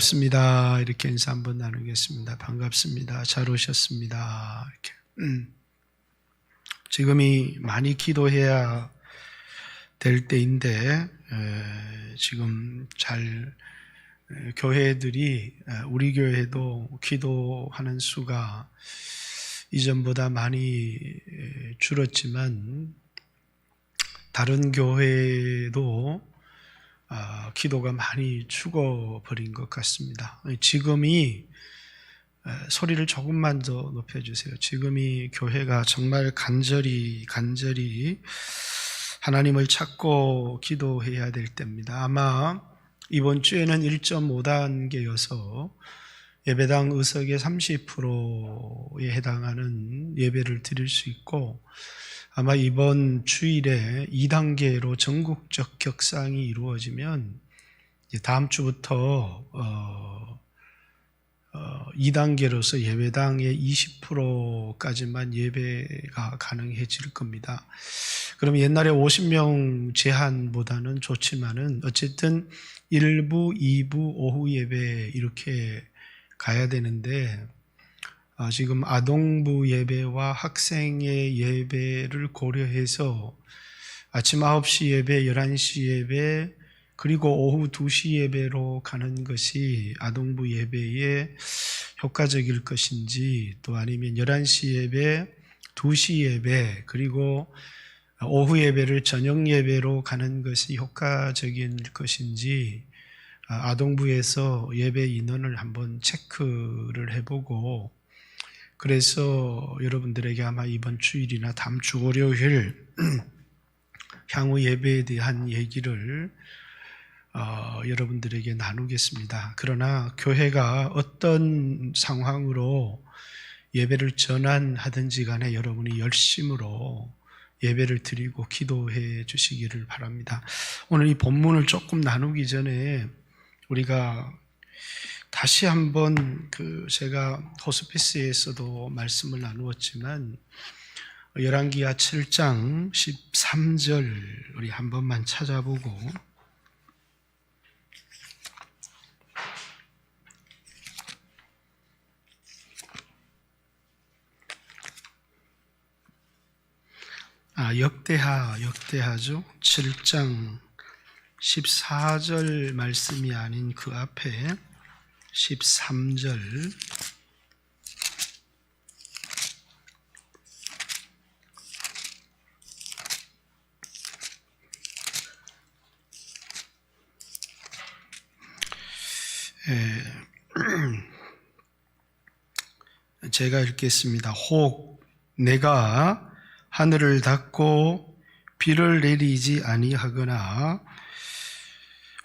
반갑습니다. 이렇게 인사 한번 나누겠습니다. 반갑습니다. 잘 오셨습니다. 이렇게. 지금이 많이 기도해야 될 때인데 지금 잘 교회들이 우리 교회도 기도하는 수가 이전보다 많이 줄었지만 다른 교회도 기도가 많이 죽어버린 것 같습니다. 지금이 소리를 조금만 더 높여주세요. 지금이 교회가 정말 간절히 하나님을 찾고 기도해야 될 때입니다. 아마 이번 주에는 1.5단계여서 예배당 의석의 30%에 해당하는 예배를 드릴 수 있고, 아마 이번 주일에 2단계로 전국적 격상이 이루어지면 다음 주부터 2단계로서 예배당의 20%까지만 예배가 가능해질 겁니다. 그럼 옛날에 50명 제한보다는 좋지만은 어쨌든 1부, 2부, 오후 예배 이렇게 가야 되는데 지금 아동부 예배와 학생의 예배를 고려해서 아침 9시 예배, 11시 예배, 그리고 오후 2시 예배로 가는 것이 아동부 예배에 효과적일 것인지, 또 아니면 11시 예배, 2시 예배, 그리고 오후 예배를 저녁 예배로 가는 것이 효과적일 것인지 아동부에서 예배 인원을 한번 체크를 해보고, 그래서 여러분들에게 아마 이번 주일이나 다음 주 월요일 향후 예배에 대한 얘기를 여러분들에게 나누겠습니다. 그러나 교회가 어떤 상황으로 예배를 전환하든지 간에 여러분이 열심으로 예배를 드리고 기도해 주시기를 바랍니다. 오늘 이 본문을 조금 나누기 전에 우리가 다시 한번 제가 호스피스에서도 말씀을 나누었지만 열왕기하 7장 13절 우리 한 번만 찾아보고 역대하죠. 7장 14절 말씀이 아닌 그 앞에 13절 제가 읽겠습니다. 혹 내가 하늘을 닫고 비를 내리지 아니하거나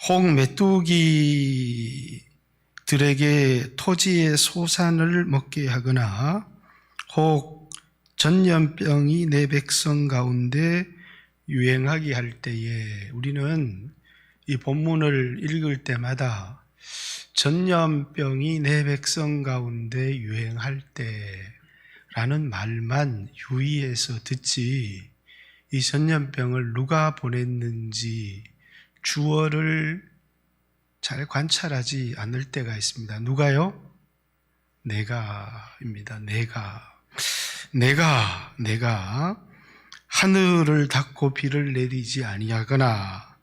혹 메뚜기들에게 토지의 소산을 먹게 하거나 혹 전염병이 내 백성 가운데 유행하게 할 때에, 우리는 이 본문을 읽을 때마다 전염병이 내 백성 가운데 유행할 때라는 말만 유의해서 듣지, 이 전염병을 누가 보냈는지 주어를 잘 관찰하지 않을 때가 있습니다. 누가요? 내가입니다. 내가 하늘을 닫고 비를 내리지 아니하거나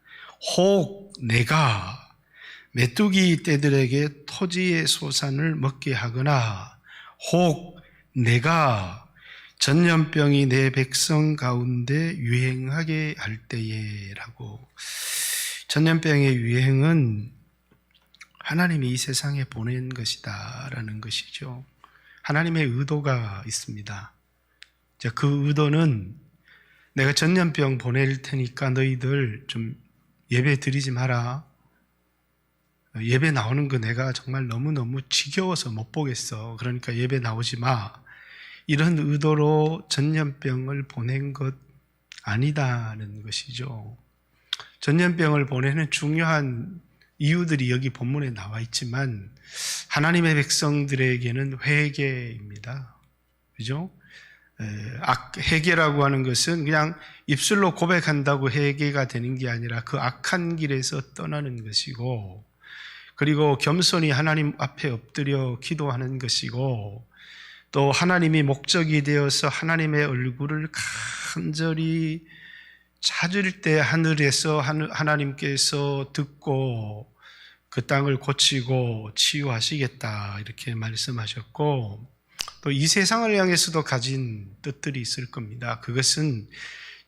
혹 내가 메뚜기 떼들에게 토지의 소산을 먹게 하거나 혹 내가 전염병이 내 백성 가운데 유행하게 할 때에라고. 전염병의 유행은 하나님이 이 세상에 보낸 것이다 라는 것이죠. 하나님의 의도가 있습니다. 그 의도는 내가 전염병 보낼 테니까 너희들 좀 예배 드리지 마라. 예배 나오는 거 내가 정말 너무너무 지겨워서 못 보겠어. 그러니까 예배 나오지 마. 이런 의도로 전염병을 보낸 것 아니다는 것이죠. 전염병을 보내는 중요한 이유들이 여기 본문에 나와 있지만 하나님의 백성들에게는 회개입니다. 그죠? 회개라고 하는 것은 그냥 입술로 고백한다고 회개가 되는 게 아니라 그 악한 길에서 떠나는 것이고, 그리고 겸손히 하나님 앞에 엎드려 기도하는 것이고, 또 하나님이 목적이 되어서 하나님의 얼굴을 간절히 찾을 때 하늘에서 하나님께서 듣고 그 땅을 고치고 치유하시겠다 이렇게 말씀하셨고, 또 이 세상을 향해서도 가진 뜻들이 있을 겁니다. 그것은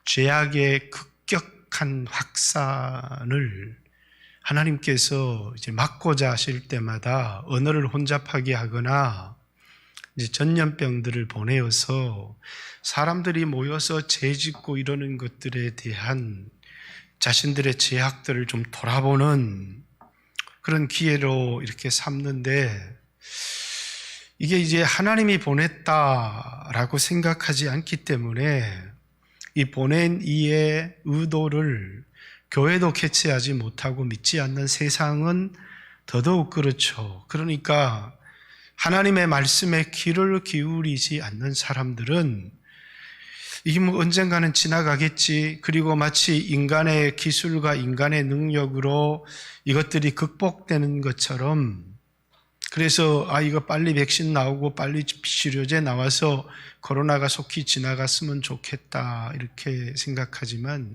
죄악의 급격한 확산을 하나님께서 이제 막고자 하실 때마다 언어를 혼잡하게 하거나 이제 전염병들을 보내어서 사람들이 모여서 죄짓고 이러는 것들에 대한 자신들의 죄악들을 좀 돌아보는 그런 기회로 이렇게 삼는데, 이게 이제 하나님이 보냈다라고 생각하지 않기 때문에 이 보낸 이의 의도를 교회도 캐치하지 못하고 믿지 않는 세상은 더더욱 그렇죠. 그러니까 하나님의 말씀에 귀를 기울이지 않는 사람들은 이게 뭐 언젠가는 지나가겠지, 그리고 마치 인간의 기술과 인간의 능력으로 이것들이 극복되는 것처럼, 그래서 이거 빨리 백신 나오고 빨리 치료제 나와서 코로나가 속히 지나갔으면 좋겠다 이렇게 생각하지만,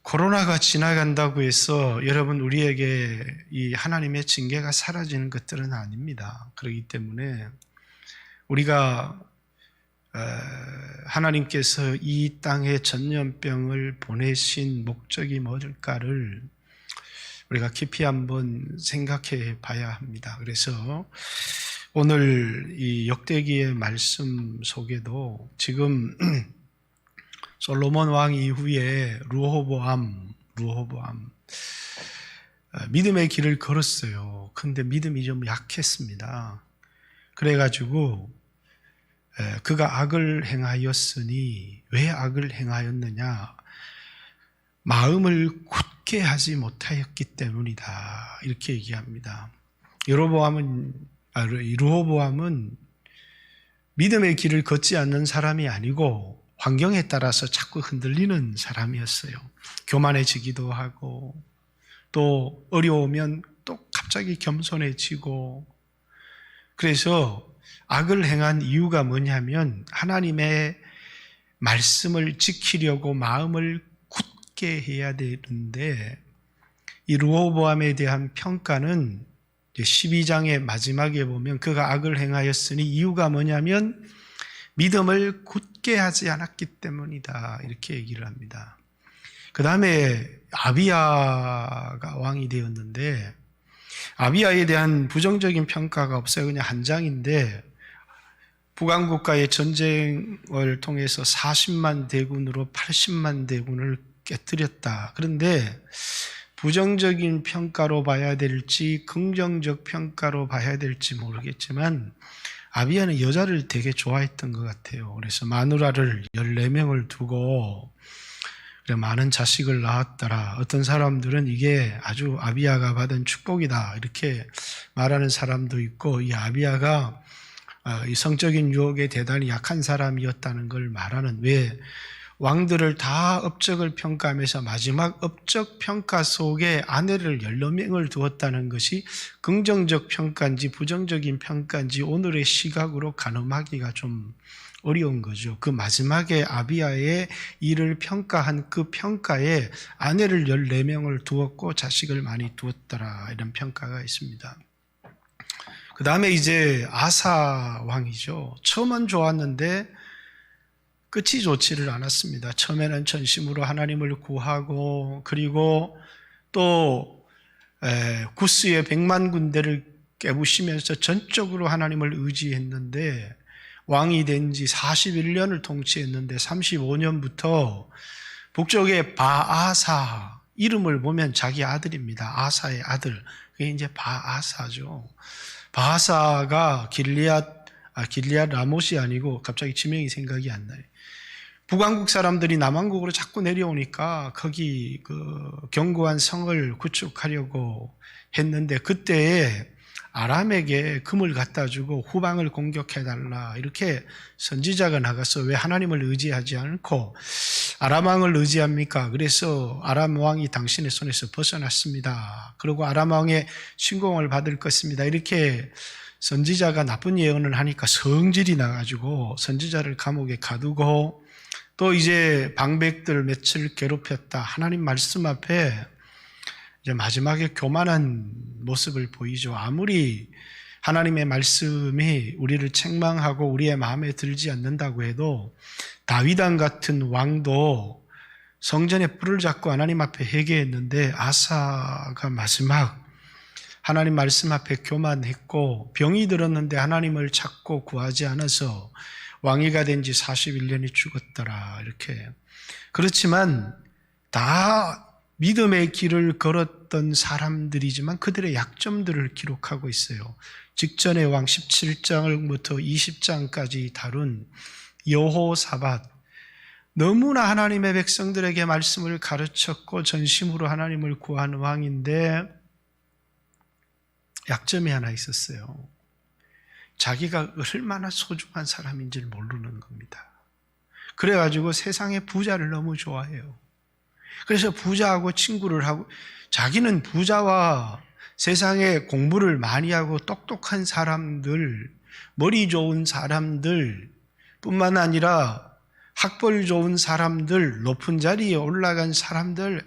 코로나가 지나간다고 해서 여러분 우리에게 이 하나님의 징계가 사라지는 것들은 아닙니다. 그렇기 때문에 우리가 하나님께서 이 땅에 전염병을 보내신 목적이 뭘까를 우리가 깊이 한번 생각해 봐야 합니다. 그래서 오늘 이 역대기의 말씀 속에도 지금 솔로몬 왕 이후에 르호보암 믿음의 길을 걸었어요. 근데 믿음이 좀 약했습니다. 그래가지고 그가 악을 행하였으니, 왜 악을 행하였느냐? 마음을 굳게 하지 못하였기 때문이다 이렇게 얘기합니다. 르호보암은 믿음의 길을 걷지 않는 사람이 아니고 환경에 따라서 자꾸 흔들리는 사람이었어요. 교만해지기도 하고, 또 어려우면 또 갑자기 겸손해지고, 그래서 악을 행한 이유가 뭐냐면 하나님의 말씀을 지키려고 마음을 굳게 해야 되는데, 이 르호보암에 대한 평가는 12장의 마지막에 보면 그가 악을 행하였으니 이유가 뭐냐면 믿음을 굳게 하지 않았기 때문이다 이렇게 얘기를 합니다. 그 다음에 아비야가 왕이 되었는데, 아비야에 대한 부정적인 평가가 없어요. 그냥 한 장인데, 북왕국과의 전쟁을 통해서 40만 대군으로 80만 대군을 깨뜨렸다. 그런데 부정적인 평가로 봐야 될지 긍정적 평가로 봐야 될지 모르겠지만 아비야는 여자를 되게 좋아했던 것 같아요. 그래서 마누라를 14명을 두고 많은 자식을 낳았더라. 어떤 사람들은 이게 아주 아비야가 받은 축복이다 이렇게 말하는 사람도 있고, 이 아비야가 이 성적인 유혹에 대단히 약한 사람이었다는 걸 말하는, 왜 왕들을 다 업적을 평가하면서 마지막 업적 평가 속에 아내를 14명을 두었다는 것이 긍정적 평가인지 부정적인 평가인지 오늘의 시각으로 가늠하기가 좀 어려운 거죠. 그 마지막에 아비야의 일을 평가한 그 평가에 아내를 14명을 두었고 자식을 많이 두었더라 이런 평가가 있습니다. 그 다음에 이제 아사 왕이죠. 처음은 좋았는데 끝이 좋지를 않았습니다. 처음에는 전심으로 하나님을 구하고, 그리고 또 구스의 100만 군대를 깨부시면서 전적으로 하나님을 의지했는데, 왕이 된 지 41년을 통치했는데 35년부터 북쪽의 바아사, 이름을 보면 자기 아들입니다. 아사의 아들. 그게 이제 바아사죠. 바아사가 길리앗 라못이 아니고 갑자기 지명이 생각이 안 나요. 북왕국 사람들이 남왕국으로 자꾸 내려오니까 거기 그 견고한 성을 구축하려고 했는데, 그때에 아람에게 금을 갖다 주고 후방을 공격해달라 이렇게 선지자가 나가서 왜 하나님을 의지하지 않고 아람 왕을 의지합니까? 그래서 아람 왕이 당신의 손에서 벗어났습니다. 그리고 아람 왕의 침공을 받을 것입니다. 이렇게 선지자가 나쁜 예언을 하니까 성질이 나가지고 선지자를 감옥에 가두고 또 이제 방백들 며칠 괴롭혔다. 하나님 말씀 앞에 이제 마지막에 교만한 모습을 보이죠. 아무리 하나님의 말씀이 우리를 책망하고 우리의 마음에 들지 않는다고 해도 다윗왕 같은 왕도 성전에 뿔을 잡고 하나님 앞에 회개했는데 아사가 마지막 하나님 말씀 앞에 교만했고 병이 들었는데 하나님을 찾고 구하지 않아서 왕위가 된 지 41년이 죽었더라. 이렇게. 그렇지만 다 믿음의 길을 걸었던 사람들이지만 그들의 약점들을 기록하고 있어요. 직전의 왕 17장부터 20장까지 다룬 여호사밧. 너무나 하나님의 백성들에게 말씀을 가르쳤고 전심으로 하나님을 구하는 왕인데 약점이 하나 있었어요. 자기가 얼마나 소중한 사람인지를 모르는 겁니다. 그래가지고 세상의 부자를 너무 좋아해요. 그래서 부자하고 친구를 하고 자기는 부자와 세상에 공부를 많이 하고 똑똑한 사람들, 머리 좋은 사람들 뿐만 아니라 학벌 좋은 사람들, 높은 자리에 올라간 사람들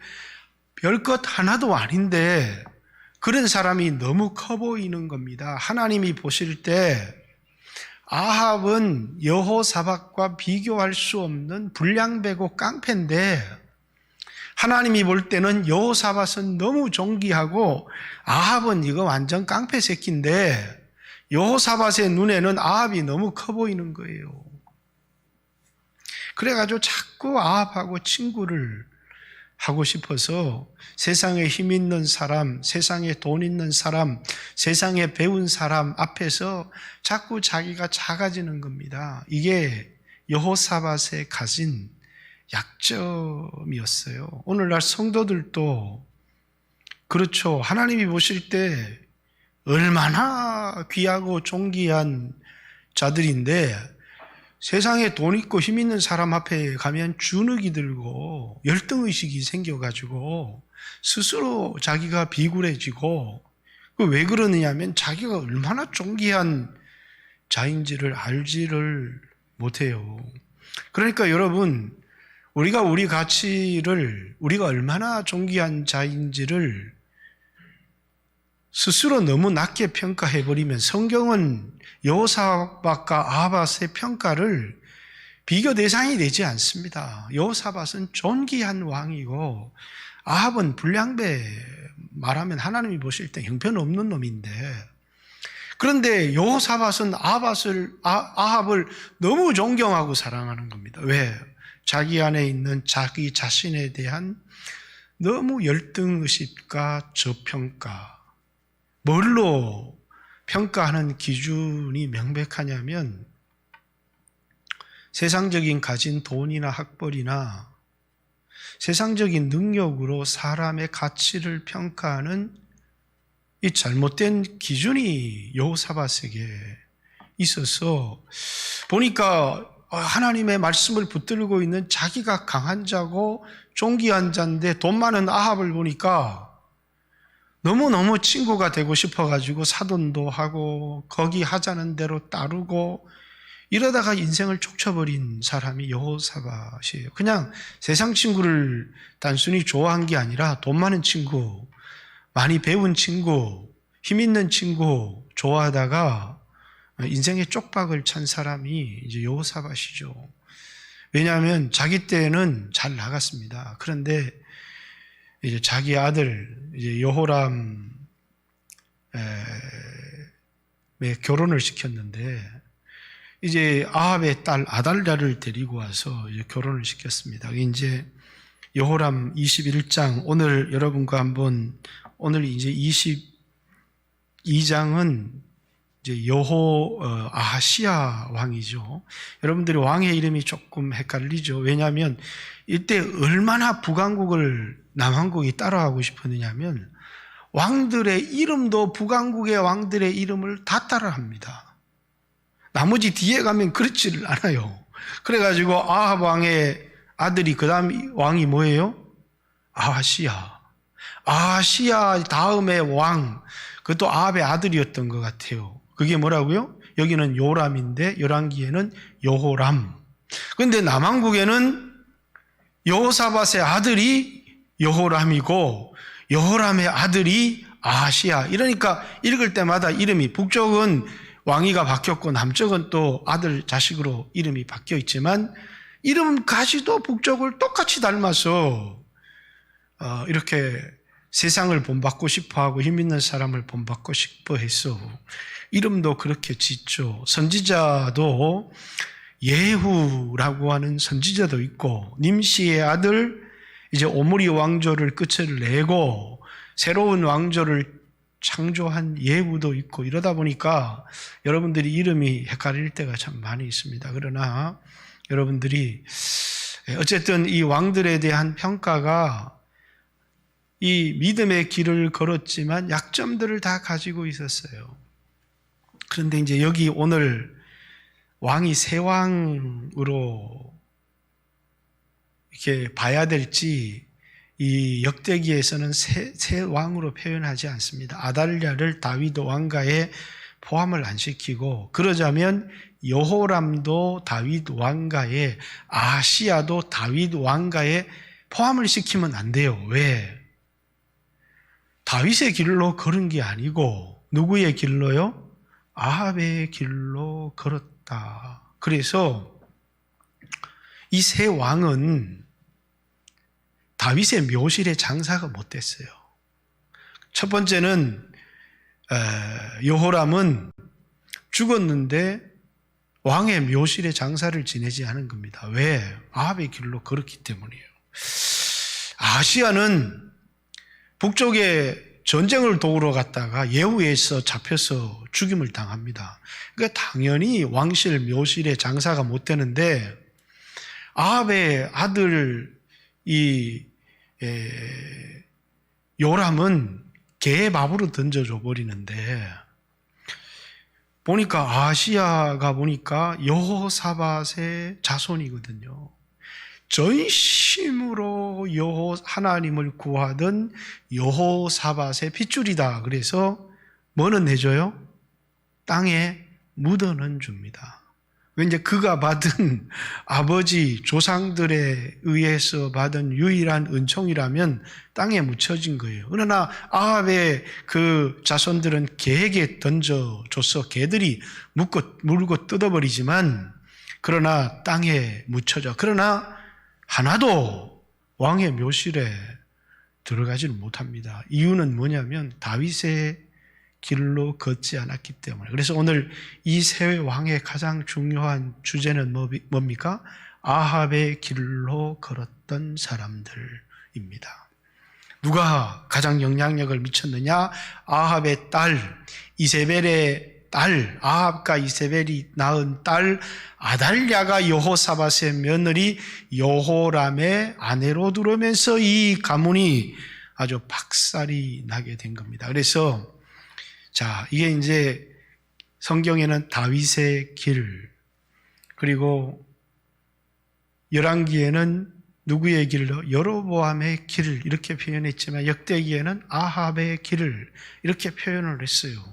별것 하나도 아닌데 그런 사람이 너무 커 보이는 겁니다. 하나님이 보실 때 아합은 여호사밧과 비교할 수 없는 불량배고 깡패인데 하나님이 볼 때는 여호사밧은 너무 존귀하고 아합은 이거 완전 깡패 새끼인데 여호사밧의 눈에는 아합이 너무 커 보이는 거예요. 그래가지고 자꾸 아합하고 친구를 하고 싶어서 세상에 힘 있는 사람, 세상에 돈 있는 사람, 세상에 배운 사람 앞에서 자꾸 자기가 작아지는 겁니다. 이게 여호사밧에 가진 약점이었어요. 오늘날 성도들도 그렇죠. 하나님이 보실 때 얼마나 귀하고 존귀한 자들인데 세상에 돈 있고 힘 있는 사람 앞에 가면 주눅이 들고 열등의식이 생겨가지고 스스로 자기가 비굴해지고 왜 그러느냐면 자기가 얼마나 존귀한 자인지를 알지를 못해요. 그러니까 여러분 우리가 우리 가치를 우리가 얼마나 존귀한 자인지를 스스로 너무 낮게 평가해버리면 성경은 여호사밧과 아합의 평가를 비교 대상이 되지 않습니다. 여호사밧은 존귀한 왕이고 아합은 불량배, 말하면 하나님이 보실 때 형편없는 놈인데 그런데 여호사밧은 아합을 너무 존경하고 사랑하는 겁니다. 왜? 자기 안에 있는 자기 자신에 대한 너무 열등의식과 저평가. 뭘로 평가하는 기준이 명백하냐면 세상적인 가진 돈이나 학벌이나 세상적인 능력으로 사람의 가치를 평가하는 이 잘못된 기준이 여호사밧에게 있어서 보니까 하나님의 말씀을 붙들고 있는 자기가 강한 자고 존귀한 자인데 돈 많은 아합을 보니까 너무너무 친구가 되고 싶어가지고 사돈도 하고 거기 하자는 대로 따르고 이러다가 인생을 쫓겨버린 사람이 여호사밧이에요. 그냥 세상 친구를 단순히 좋아한 게 아니라 돈 많은 친구, 많이 배운 친구, 힘 있는 친구 좋아하다가 인생의 쪽박을 찬 사람이 이제 여호사밧이죠. 왜냐하면 자기 때는 잘 나갔습니다. 그런데 이제 자기 아들 이제 여호람에 결혼을 시켰는데 이제 아합의 딸 아달랴를 데리고 와서 이제 결혼을 시켰습니다. 이제 여호람 21장 오늘 여러분과 한번 오늘 이제 22장은 이제 아하시야 왕이죠. 여러분들이 왕의 이름이 조금 헷갈리죠. 왜냐하면 이때 얼마나 북왕국을 남왕국이 따라하고 싶었느냐면 왕들의 이름도 북왕국의 왕들의 이름을 다 따라합니다. 나머지 뒤에 가면 그렇지를 않아요. 그래가지고 아합 왕의 아들이 그 다음 왕이 뭐예요? 아하시야. 아하시야 다음에 왕, 그것도 아합의 아들이었던 것 같아요. 그게 뭐라고요? 여기는 요람인데 열왕기에는 여호람. 그런데 남왕국에는 여호사밧의 아들이 여호람이고 여호람의 아들이 아하시야. 이러니까 읽을 때마다 이름이, 북쪽은 왕위가 바뀌었고 남쪽은 또 아들 자식으로 이름이 바뀌어 있지만 이름까지도 북쪽을 똑같이 닮아서 이렇게 세상을 본받고 싶어하고 힘있는 사람을 본받고 싶어해서 이름도 그렇게 짓죠. 선지자도 예후라고 하는 선지자도 있고, 님시의 아들 이제 오므리 왕조를 끝을 내고 새로운 왕조를 창조한 예후도 있고, 이러다 보니까 여러분들이 이름이 헷갈릴 때가 참 많이 있습니다. 그러나 여러분들이 어쨌든 이 왕들에 대한 평가가 이 믿음의 길을 걸었지만 약점들을 다 가지고 있었어요. 그런데 이제 여기 오늘 왕이 세 왕으로 이렇게 봐야 될지 이 역대기에서는 세 왕으로 표현하지 않습니다. 아달랴를 다윗 왕가에 포함을 안 시키고, 그러자면 여호람도 다윗 왕가에, 아하시야도 다윗 왕가에 포함을 시키면 안 돼요. 왜? 다윗의 길로 걸은 게 아니고 누구의 길로요? 아합의 길로 걸었다. 그래서 이 세 왕은 다윗의 묘실에 장사가 못 됐어요. 첫 번째는 여호람은 죽었는데 왕의 묘실에 장사를 지내지 않은 겁니다. 왜? 아합의 길로 걸었기 때문이에요. 아하시야는 북쪽에 전쟁을 도우러 갔다가 예후에서 잡혀서 죽임을 당합니다. 그러니까 당연히 왕실 묘실에 장사가 못 되는데, 아합의 아들 요람은 개의 밥으로 던져줘 버리는데, 보니까 아하시야가 보니까 여호사밧의 자손이거든요. 전심으로 하나님을 구하던 여호사밧의 핏줄이다. 그래서 뭐는 해줘요? 땅에 묻어는 줍니다. 왠지 그가 받은 아버지 조상들에 의해서 받은 유일한 은총이라면 땅에 묻혀진 거예요. 그러나 아합의 그 자손들은 개에게 던져줘서 개들이 물고 뜯어버리지만, 그러나 땅에 묻혀져. 그러나 하나도 왕의 묘실에 들어가지를 못합니다. 이유는 뭐냐면 다윗의 길로 걷지 않았기 때문에. 그래서 오늘 이 세 왕의 가장 중요한 주제는 뭡니까? 아합의 길로 걸었던 사람들입니다. 누가 가장 영향력을 미쳤느냐? 아합의 딸, 이세벨의 딸, 아합과 이세벨이 낳은 딸 아달랴가 여호사밧의 며느리 여호람의 아내로 들어오면서 이 가문이 아주 박살이 나게 된 겁니다. 그래서 자, 이게 이제 성경에는 다윗의 길, 그리고 열왕기에는 누구의 길로? 여로보암의 길 이렇게 표현했지만 역대기에는 아합의 길을 이렇게 표현을 했어요.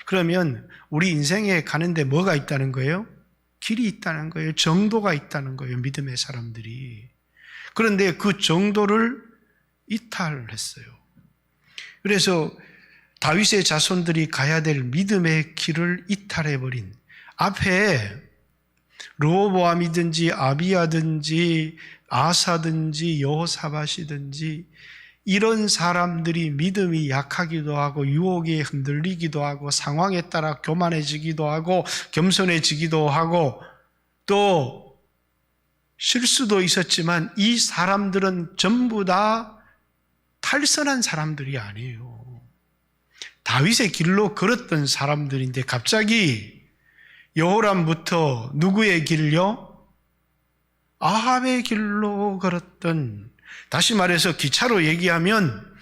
그러면 우리 인생에 가는데 뭐가 있다는 거예요? 길이 있다는 거예요. 정도가 있다는 거예요. 믿음의 사람들이. 그런데 그 정도를 이탈했어요. 그래서 다윗의 자손들이 가야 될 믿음의 길을 이탈해버린, 앞에 르호보암이든지 아비야든지 아사든지 여호사밧이든지 이런 사람들이 믿음이 약하기도 하고 유혹에 흔들리기도 하고 상황에 따라 교만해지기도 하고 겸손해지기도 하고 또 실수도 있었지만 이 사람들은 전부 다 탈선한 사람들이 아니에요. 다윗의 길로 걸었던 사람들인데 갑자기 여호람부터 누구의 길요? 아합의 길로 걸었던, 다시 말해서 기차로 얘기하면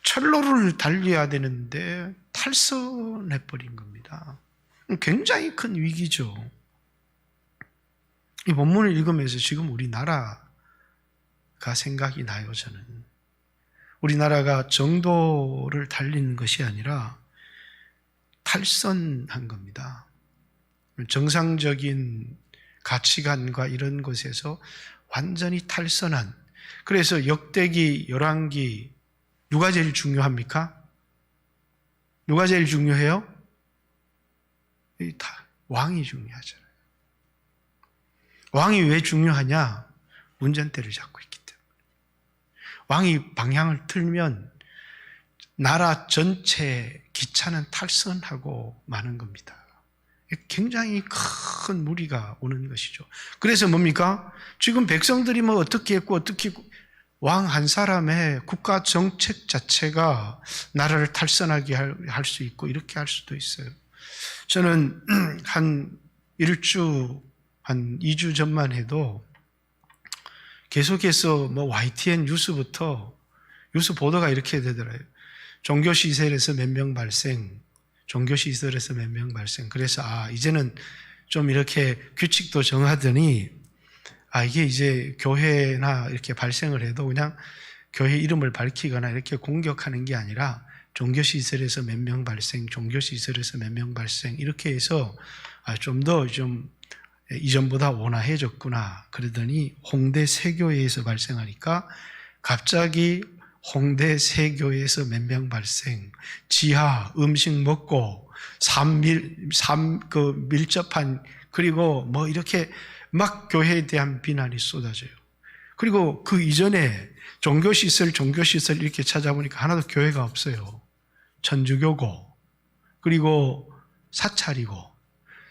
철로를 달려야 되는데 탈선해버린 겁니다. 굉장히 큰 위기죠. 이 본문을 읽으면서 지금 우리나라가 생각이 나요, 저는. 우리나라가 정도를 달리는 것이 아니라 탈선한 겁니다. 정상적인 가치관과 이런 것에서 완전히 탈선한. 그래서 역대기, 열왕기 누가 제일 중요합니까? 누가 제일 중요해요? 왕이 중요하잖아요. 왕이 왜 중요하냐? 운전대를 잡고 있기 때문에. 왕이 방향을 틀면 나라 전체 기차는 탈선하고 마는 겁니다. 굉장히 큰 무리가 오는 것이죠. 그래서 뭡니까? 지금 백성들이 뭐 어떻게 했고 어떻게 했고, 왕 한 사람의 국가 정책 자체가 나라를 탈선하게 할 수 있고 이렇게 할 수도 있어요. 저는 한 2주 전만 해도 계속해서 뭐 YTN 뉴스부터 뉴스 보도가 이렇게 되더라고요. 종교시설에서 몇 명 발생, 종교시설에서 몇 명 발생. 그래서 이제는 좀 이렇게 규칙도 정하더니 이게 이제 교회나 이렇게 발생을 해도 그냥 교회 이름을 밝히거나 이렇게 공격하는 게 아니라 종교시설에서 몇 명 발생, 종교시설에서 몇 명 발생 이렇게 해서 좀 더 이전보다 온화해졌구나. 그러더니 홍대 세교회에서 발생하니까 갑자기 홍대 세교회에서 몇 명 발생, 지하 음식 먹고 밀접한, 그리고 뭐 이렇게 막 교회에 대한 비난이 쏟아져요. 그리고 그 이전에 종교시설 이렇게 찾아보니까 하나도 교회가 없어요. 천주교고, 그리고 사찰이고,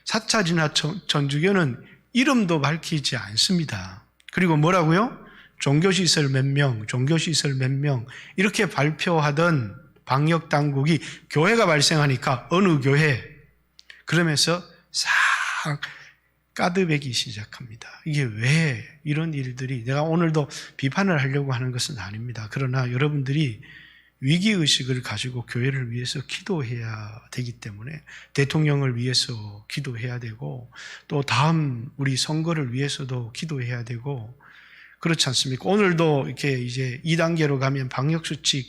사찰이나 천주교는 이름도 밝히지 않습니다. 그리고 뭐라고요? 종교시설 몇 명, 종교시설 몇 명, 이렇게 발표하던 방역당국이 교회가 발생하니까 어느 교회? 그러면서 싹 까드베기 시작합니다. 이게 왜 이런 일들이, 내가 오늘도 비판을 하려고 하는 것은 아닙니다. 그러나 여러분들이 위기의식을 가지고 교회를 위해서 기도해야 되기 때문에 대통령을 위해서 기도해야 되고 또 다음 우리 선거를 위해서도 기도해야 되고 그렇지 않습니까? 오늘도 이렇게 이제 2단계로 가면 방역수칙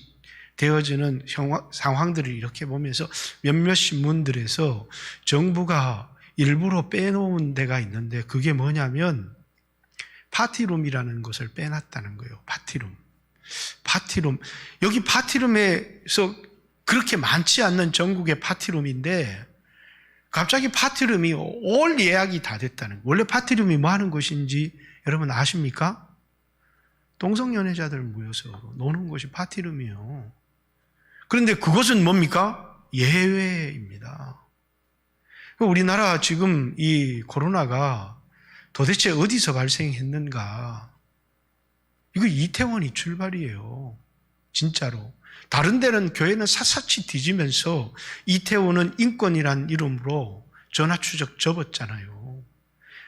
되어지는 상황들을 이렇게 보면서 몇몇 신문들에서 정부가 일부러 빼놓은 데가 있는데 그게 뭐냐면 파티룸이라는 것을 빼놨다는 거예요. 파티룸. 여기 파티룸에서 그렇게 많지 않는 전국의 파티룸인데 갑자기 파티룸이 올 예약이 다 됐다는 거예요. 원래 파티룸이 뭐 하는 곳인지 여러분 아십니까? 동성연애자들 모여서 노는 곳이 파티룸이에요. 그런데 그것은 뭡니까? 예외입니다. 우리나라 지금 이 코로나가 도대체 어디서 발생했는가? 이거 이태원이 출발이에요. 진짜로. 다른 데는 교회는 샅샅이 뒤지면서 이태원은 인권이란 이름으로 전화추적 접었잖아요.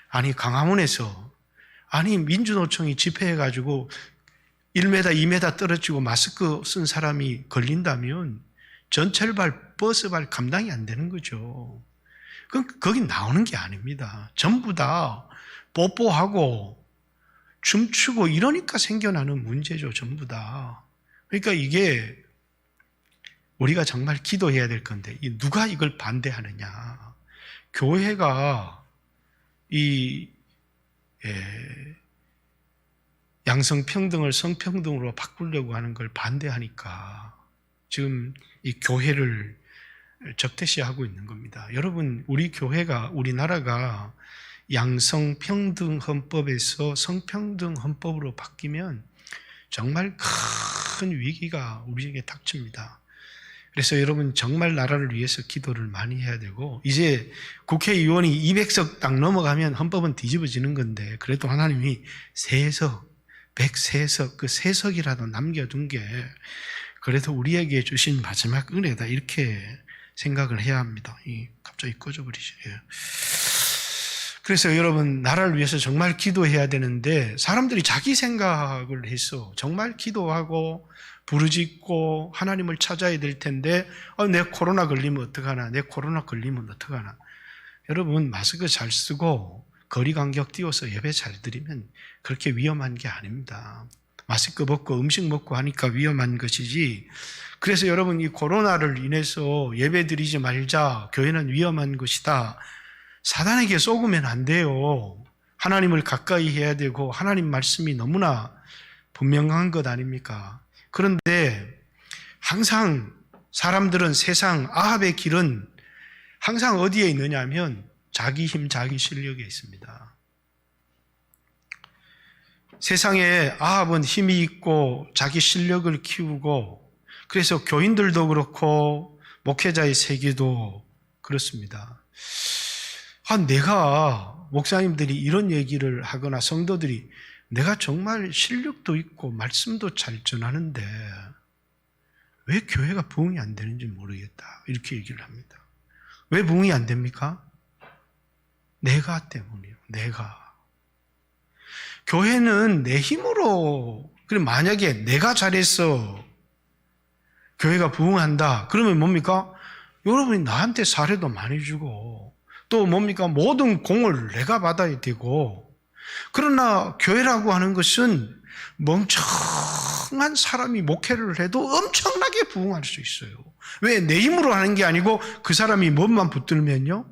아니 강화문에서 민주노총이 집회해가지고 1m, 2m 떨어지고 마스크 쓴 사람이 걸린다면 전철발, 버스발 감당이 안 되는 거죠. 그럼 거기 나오는 게 아닙니다. 전부 다 뽀뽀하고 춤추고 이러니까 생겨나는 문제죠. 전부 다. 그러니까 이게 우리가 정말 기도해야 될 건데 누가 이걸 반대하느냐. 교회가 양성평등을 성평등으로 바꾸려고 하는 걸 반대하니까 지금 이 교회를 적대시하고 있는 겁니다. 여러분, 우리나라가 양성평등 헌법에서 성평등 헌법으로 바뀌면 정말 큰 위기가 우리에게 닥칩니다. 그래서 여러분 정말 나라를 위해서 기도를 많이 해야 되고 이제 국회의원이 200석 딱 넘어가면 헌법은 뒤집어지는 건데 그래도 하나님이 3석, 103석, 그 3석이라도 남겨둔 게 그래도 우리에게 주신 마지막 은혜다 이렇게 생각을 해야 합니다. 갑자기 꺼져버리죠. 그래서 여러분 나라를 위해서 정말 기도해야 되는데 사람들이 자기 생각을 해서 정말 기도하고 부르짖고 하나님을 찾아야 될 텐데 내 코로나 걸리면 어떡하나, 내 코로나 걸리면 어떡하나. 여러분 마스크 잘 쓰고 거리 간격 띄워서 예배 잘 드리면 그렇게 위험한 게 아닙니다. 마스크 벗고 음식 먹고 하니까 위험한 것이지. 그래서 여러분 이 코로나를 인해서 예배 드리지 말자, 교회는 위험한 것이다, 사단에게 속으면 안 돼요. 하나님을 가까이 해야 되고 하나님 말씀이 너무나 분명한 것 아닙니까? 그런데 항상 사람들은 세상 아합의 길은 항상 어디에 있느냐 하면 자기 힘, 자기 실력에 있습니다. 세상에 아합은 힘이 있고 자기 실력을 키우고, 그래서 교인들도 그렇고 목회자의 세계도 그렇습니다. 내가 목사님들이 이런 얘기를 하거나 성도들이 내가 정말 실력도 있고 말씀도 잘 전하는데 왜 교회가 부흥이 안 되는지 모르겠다, 이렇게 얘기를 합니다. 왜 부흥이 안 됩니까? 내가 때문이에요. 내가. 교회는 내 힘으로, 그럼 만약에 내가 잘해서 교회가 부흥한다 그러면 뭡니까? 여러분이 나한테 사례도 많이 주고 또 뭡니까? 모든 공을 내가 받아야 되고. 그러나 교회라고 하는 것은 멍청한 사람이 목회를 해도 엄청나게 부흥할 수 있어요. 왜? 내 힘으로 하는 게 아니고 그 사람이 뭐만 붙들면요?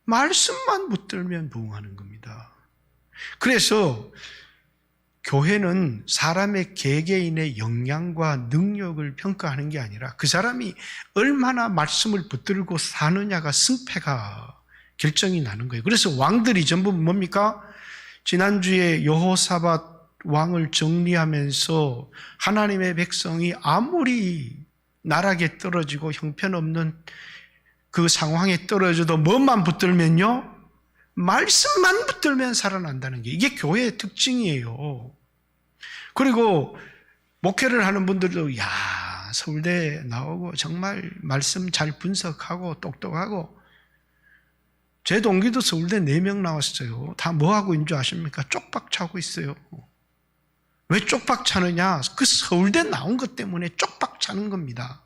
말씀만 붙들면 부흥하는 겁니다. 그래서 교회는 사람의 개개인의 역량과 능력을 평가하는 게 아니라 그 사람이 얼마나 말씀을 붙들고 사느냐가 승패가 결정이 나는 거예요. 그래서 왕들이 전부 뭡니까? 지난주에 여호사밧 왕을 정리하면서 하나님의 백성이 아무리 나락에 떨어지고 형편없는 그 상황에 떨어져도 뭐만 붙들면요? 말씀만 붙들면 살아난다는 게 이게 교회의 특징이에요. 그리고 목회를 하는 분들도 서울대 나오고 정말 말씀 잘 분석하고 똑똑하고, 제 동기도 서울대 4명 나왔어요. 다 뭐하고 있는 줄 아십니까? 쪽박 차고 있어요. 왜 쪽박 차느냐? 그 서울대 나온 것 때문에 쪽박 차는 겁니다.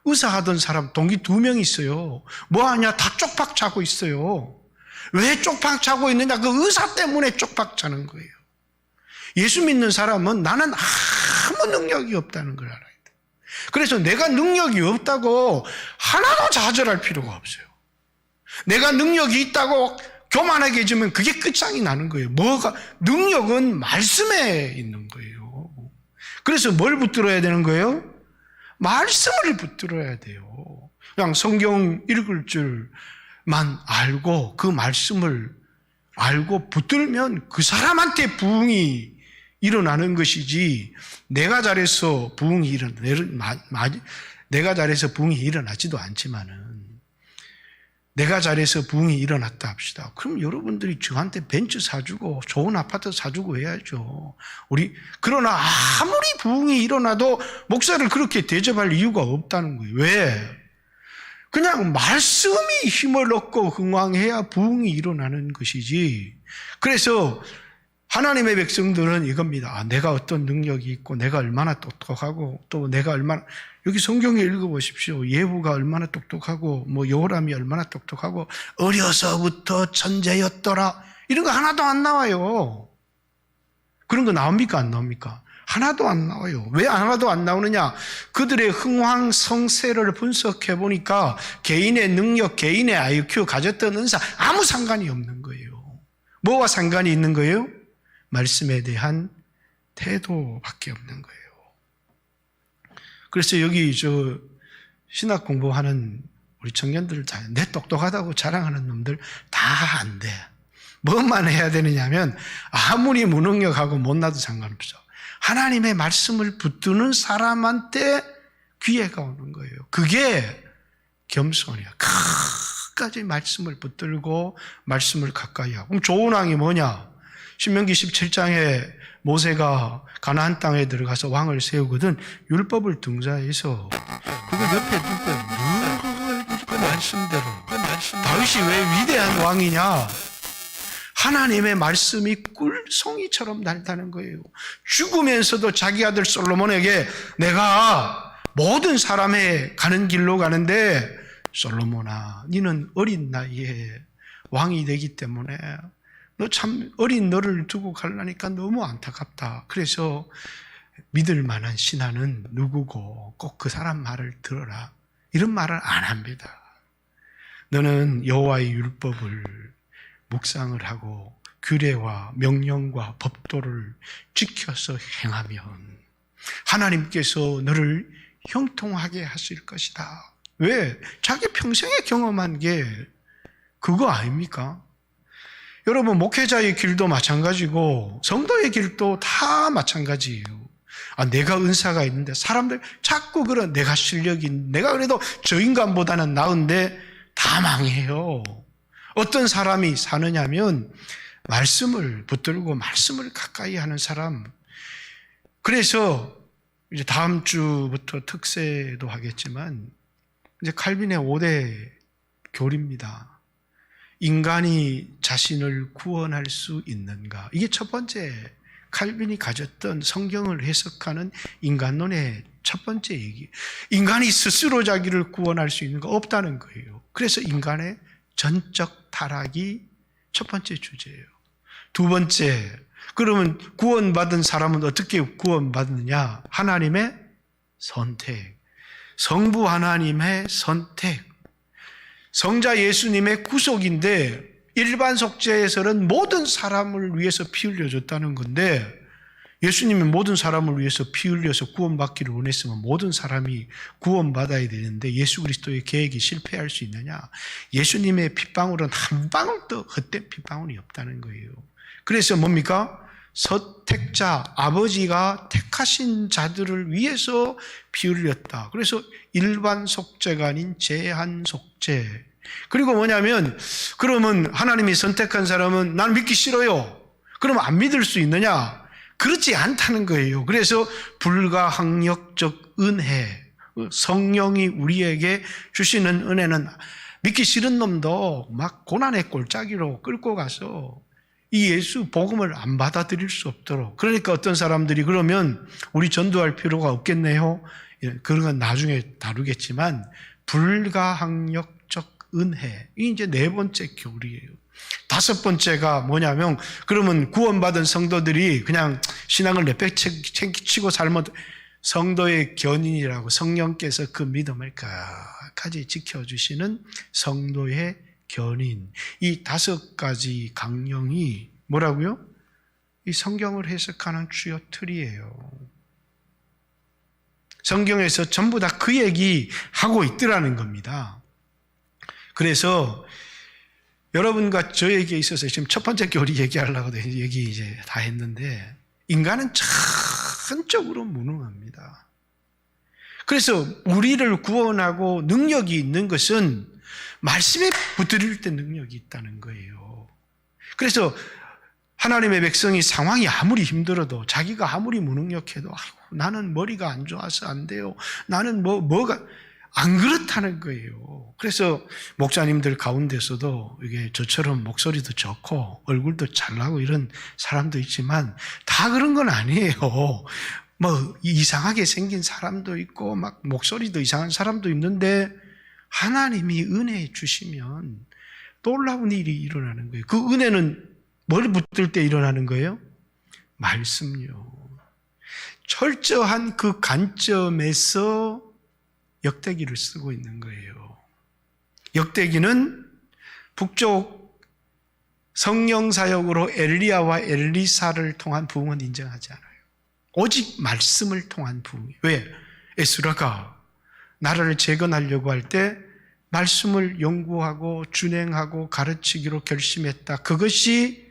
의사 하던 사람 동기 2명 있어요. 뭐하냐? 다 쪽박 차고 있어요. 왜 쪽박 차고 있느냐? 그 의사 때문에 쪽박 차는 거예요. 예수 믿는 사람은 나는 아무 능력이 없다는 걸 알아야 돼. 그래서 내가 능력이 없다고 하나도 좌절할 필요가 없어요. 내가 능력이 있다고 교만하게 해주면 그게 끝장이 나는 거예요. 능력은 말씀에 있는 거예요. 그래서 뭘 붙들어야 되는 거예요? 말씀을 붙들어야 돼요. 그냥 성경 읽을 줄만 알고 그 말씀을 알고 붙들면 그 사람한테 부흥이 일어나는 것이지, 내가 잘해서 부흥이 일어나지도 않지만은 내가 잘해서 부흥이 일어났다 합시다. 그럼 여러분들이 저한테 벤츠 사주고 좋은 아파트 사주고 해야죠. 그러나 아무리 부흥이 일어나도 목사를 그렇게 대접할 이유가 없다는 거예요. 왜? 그냥 말씀이 힘을 얻고 흥왕해야 부흥이 일어나는 것이지. 그래서 하나님의 백성들은 이겁니다. 내가 어떤 능력이 있고 내가 얼마나 똑똑하고 또 내가 얼마나, 여기 성경에 읽어보십시오. 예후가 얼마나 똑똑하고 여호람이 얼마나 똑똑하고 어려서부터 천재였더라, 이런 거 하나도 안 나와요. 그런 거 나옵니까? 안 나옵니까? 하나도 안 나와요. 왜 하나도 안 나오느냐? 그들의 흥황성쇠를 분석해 보니까 개인의 능력, 개인의 IQ, 가졌던 은사 아무 상관이 없는 거예요. 뭐와 상관이 있는 거예요? 말씀에 대한 태도밖에 없는 거예요. 그래서 여기 신학 공부하는 우리 청년들 다 내 똑똑하다고 자랑하는 놈들 다 안 돼. 뭐만 해야 되느냐면 아무리 무능력하고 못나도 상관없어. 하나님의 말씀을 붙드는 사람한테 기회가 오는 거예요. 그게 겸손이야. 끝까지 말씀을 붙들고 말씀을 가까이 하고. 그럼 좋은 왕이 뭐냐? 신명기 17장에 모세가 가나안 땅에 들어가서 왕을 세우거든 율법을 등자해서 그거 옆에 두고 그 말씀대로. 다윗이 왜 위대한 왕이냐? 하나님의 말씀이 꿀송이처럼 날다는 거예요. 죽으면서도 자기 아들 솔로몬에게 내가 모든 사람의 가는 길로 가는데 솔로몬아, 너는 어린 나이에 왕이 되기 때문에 너 참 어린 너를 두고 가려니까 너무 안타깝다. 그래서 믿을 만한 신하는 누구고 꼭 그 사람 말을 들어라. 이런 말을 안 합니다. 너는 여호와의 율법을 묵상을 하고 규례와 명령과 법도를 지켜서 행하면 하나님께서 너를 형통하게 하실 것이다. 왜? 자기 평생에 경험한 게 그거 아닙니까? 여러분, 목회자의 길도 마찬가지고 성도의 길도 다 마찬가지예요. 내가 은사가 있는데 사람들 자꾸 그런 내가 실력이 내가 그래도 저 인간보다는 나은데 다 망해요. 어떤 사람이 사느냐면 말씀을 붙들고 말씀을 가까이 하는 사람. 그래서 이제 다음 주부터 특세도 하겠지만 이제 칼빈의 5대 교리입니다. 인간이 자신을 구원할 수 있는가? 이게 첫 번째 칼빈이 가졌던 성경을 해석하는 인간론의 첫 번째 얘기. 인간이 스스로 자기를 구원할 수 있는가? 없다는 거예요. 그래서 인간의 전적 타락이 첫 번째 주제예요. 두 번째, 그러면 구원받은 사람은 어떻게 구원받느냐? 하나님의 선택. 성부 하나님의 선택. 성자 예수님의 구속인데 일반 속죄에서는 모든 사람을 위해서 피 흘려줬다는 건데 예수님이 모든 사람을 위해서 피 흘려서 구원받기를 원했으면 모든 사람이 구원받아야 되는데 예수 그리스도의 계획이 실패할 수 있느냐? 예수님의 핏방울은 한 방울도 헛된 핏방울이 없다는 거예요. 그래서 뭡니까? 선택자, 아버지가 택하신 자들을 위해서 피 흘렸다. 그래서 일반 속죄가 아닌 제한 속죄. 그리고 뭐냐면, 그러면 하나님이 선택한 사람은 난 믿기 싫어요. 그러면 안 믿을 수 있느냐? 그렇지 않다는 거예요. 그래서 불가항력적 은혜, 성령이 우리에게 주시는 은혜는 믿기 싫은 놈도 막 고난의 골짜기로 끌고 가서 이 예수 복음을 안 받아들일 수 없도록. 그러니까 어떤 사람들이 그러면 우리 전도할 필요가 없겠네요. 그런 건 나중에 다루겠지만 불가항력적 은혜. 이게 이제 네 번째 교리예요. 다섯 번째가 뭐냐면 그러면 구원받은 성도들이 그냥 신앙을 내팽치고 살면 성도의 견인이라고 성령께서 그 믿음을 끝까지 지켜주시는 성도의 견인. 이 다섯 가지 강령이 뭐라고요? 이 성경을 해석하는 주요 틀이에요. 성경에서 전부 다 그 얘기 하고 있더라는 겁니다. 그래서 여러분과 저에게 있어서 지금 첫 번째 교리 얘기하려고 얘기 이제 다 했는데 인간은 전적으로 무능합니다. 그래서 우리를 구원하고 능력이 있는 것은 말씀에 붙들릴 때 능력이 있다는 거예요. 그래서 하나님의 백성이 상황이 아무리 힘들어도 자기가 아무리 무능력해도 아이고, 나는 머리가 안 좋아서 안 돼요. 나는 뭐가 안 그렇다는 거예요. 그래서 목사님들 가운데서도 이게 저처럼 목소리도 좋고 얼굴도 잘나고 이런 사람도 있지만 다 그런 건 아니에요. 뭐 이상하게 생긴 사람도 있고 막 목소리도 이상한 사람도 있는데 하나님이 은혜 주시면 놀라운 일이 일어나는 거예요. 그 은혜는 뭘 붙들 때 일어나는 거예요? 말씀요. 철저한 그 관점에서 역대기를 쓰고 있는 거예요. 역대기는 북쪽 성령 사역으로 엘리야와 엘리사를 통한 부흥은 인정하지 않아요. 오직 말씀을 통한 부흥이에요. 왜? 에스라가 나라를 재건하려고 할 때 말씀을 연구하고 준행하고 가르치기로 결심했다. 그것이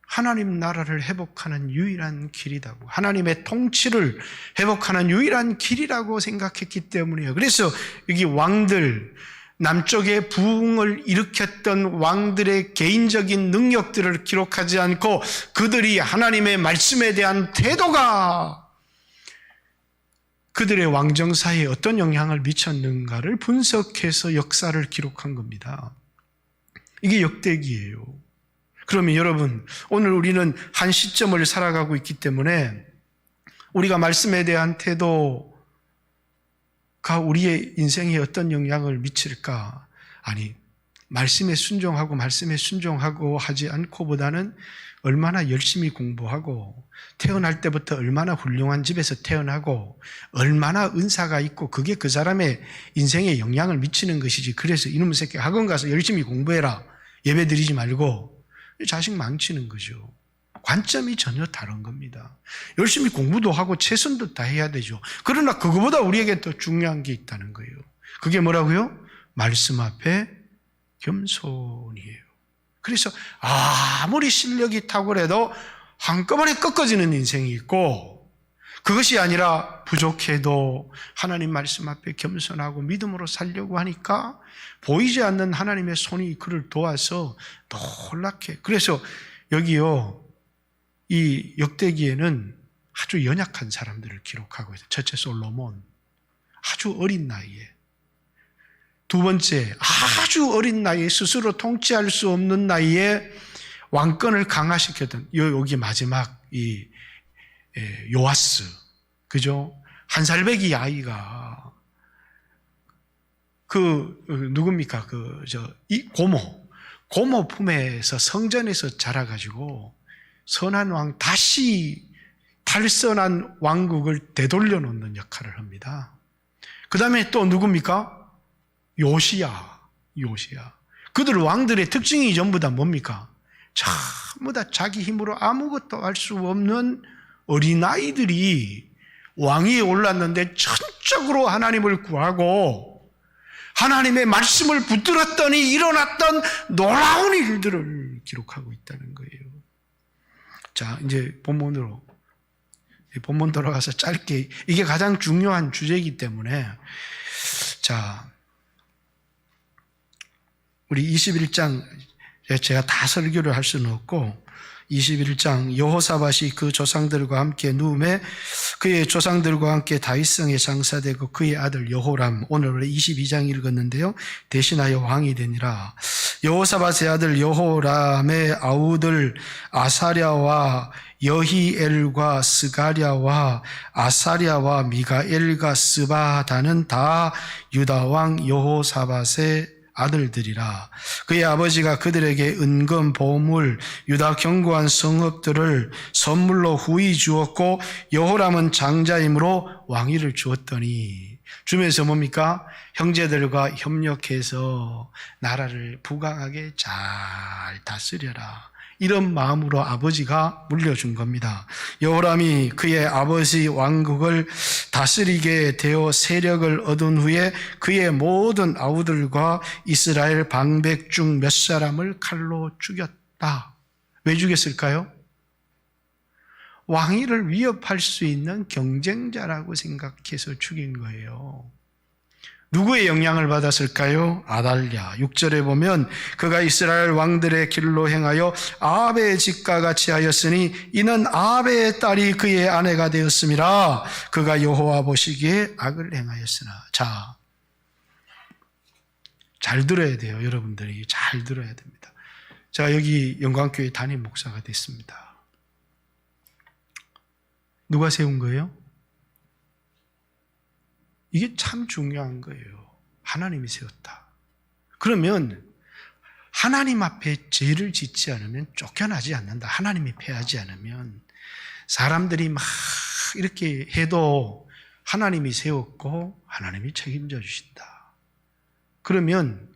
하나님 나라를 회복하는 유일한 길이라고, 하나님의 통치를 회복하는 유일한 길이라고 생각했기 때문이에요. 그래서 여기 왕들, 남쪽에 부흥을 일으켰던 왕들의 개인적인 능력들을 기록하지 않고 그들이 하나님의 말씀에 대한 태도가 그들의 왕정사에 어떤 영향을 미쳤는가를 분석해서 역사를 기록한 겁니다. 이게 역대기예요. 그러면 여러분, 오늘 우리는 한 시점을 살아가고 있기 때문에 우리가 말씀에 대한 태도가 우리의 인생에 어떤 영향을 미칠까? 아니, 말씀에 순종하고 하지 않고보다는 얼마나 열심히 공부하고 태어날 때부터 얼마나 훌륭한 집에서 태어나고 얼마나 은사가 있고 그게 그 사람의 인생에 영향을 미치는 것이지. 그래서 이놈의 새끼 학원 가서 열심히 공부해라, 예배 드리지 말고, 자식 망치는 거죠. 관점이 전혀 다른 겁니다. 열심히 공부도 하고 최선도 다해야 되죠. 그러나 그거보다 우리에게 더 중요한 게 있다는 거예요. 그게 뭐라고요? 말씀 앞에 겸손이에요. 그래서 아무리 실력이 탁월해도 한꺼번에 꺾어지는 인생이 있고, 그것이 아니라 부족해도 하나님 말씀 앞에 겸손하고 믿음으로 살려고 하니까 보이지 않는 하나님의 손이 그를 도와서 놀랍게. 그래서 여기요, 이 역대기에는 아주 연약한 사람들을 기록하고 있어요. 첫째 솔로몬, 아주 어린 나이에. 두 번째, 아주 어린 나이에 스스로 통치할 수 없는 나이에 왕권을 강화시켰던, 여기 마지막 이 요아스, 그죠? 한 살배기 아이가 누굽니까? 이 고모 품에서 성전에서 자라가지고 선한 왕, 다시 탈선한 왕국을 되돌려 놓는 역할을 합니다. 그 다음에 또 누굽니까? 요시야. 그들 왕들의 특징이 전부 다 뭡니까? 전부 다 자기 힘으로 아무것도 할 수 없는 어린아이들이 왕위에 올랐는데 전적으로 하나님을 구하고 하나님의 말씀을 붙들었더니 일어났던 놀라운 일들을 기록하고 있다는 거예요. 자, 이제 본문 돌아가서 짧게, 이게 가장 중요한 주제이기 때문에, 자, 우리 21장, 제가 다 설교를 할 수는 없고 21장, 여호사밧이 그 조상들과 함께 누움에 그의 조상들과 함께 다윗성에 장사되고 그의 아들 여호람, 오늘 원래 22장 읽었는데요, 대신하여 왕이 되니라. 여호사밧의 아들 여호람의 아우들 아사랴와 여히엘과 스가랴와 아사랴와 미가엘과 스바다는 다 유다왕 여호사밧의 아들들이라. 그의 아버지가 그들에게 은금, 보물, 유다 견고한 성읍들을 선물로 후히 주었고 여호람은 장자이므로 왕위를 주었더니, 주면서 뭡니까? 형제들과 협력해서 나라를 부강하게 잘 다스려라, 이런 마음으로 아버지가 물려준 겁니다. 여호람이 그의 아버지 왕국을 다스리게 되어 세력을 얻은 후에 그의 모든 아우들과 이스라엘 방백 중 몇 사람을 칼로 죽였다. 왜 죽였을까요? 왕위를 위협할 수 있는 경쟁자라고 생각해서 죽인 거예요. 누구의 영향을 받았을까요? 아달랴. 6절에 보면 그가 이스라엘 왕들의 길로 행하여 아합의 집과 같이 하였으니 이는 아합의 딸이 그의 아내가 되었음이라. 그가 여호와 보시기에 악을 행하였으나. 자, 잘 들어야 돼요. 여러분들이 잘 들어야 됩니다. 자, 여기 영광교회 담임 목사가 됐습니다. 누가 세운 거예요? 이게 참 중요한 거예요. 하나님이 세웠다. 그러면 하나님 앞에 죄를 짓지 않으면 쫓겨나지 않는다. 하나님이 패하지 않으면 사람들이 막 이렇게 해도 하나님이 세웠고 하나님이 책임져 주신다. 그러면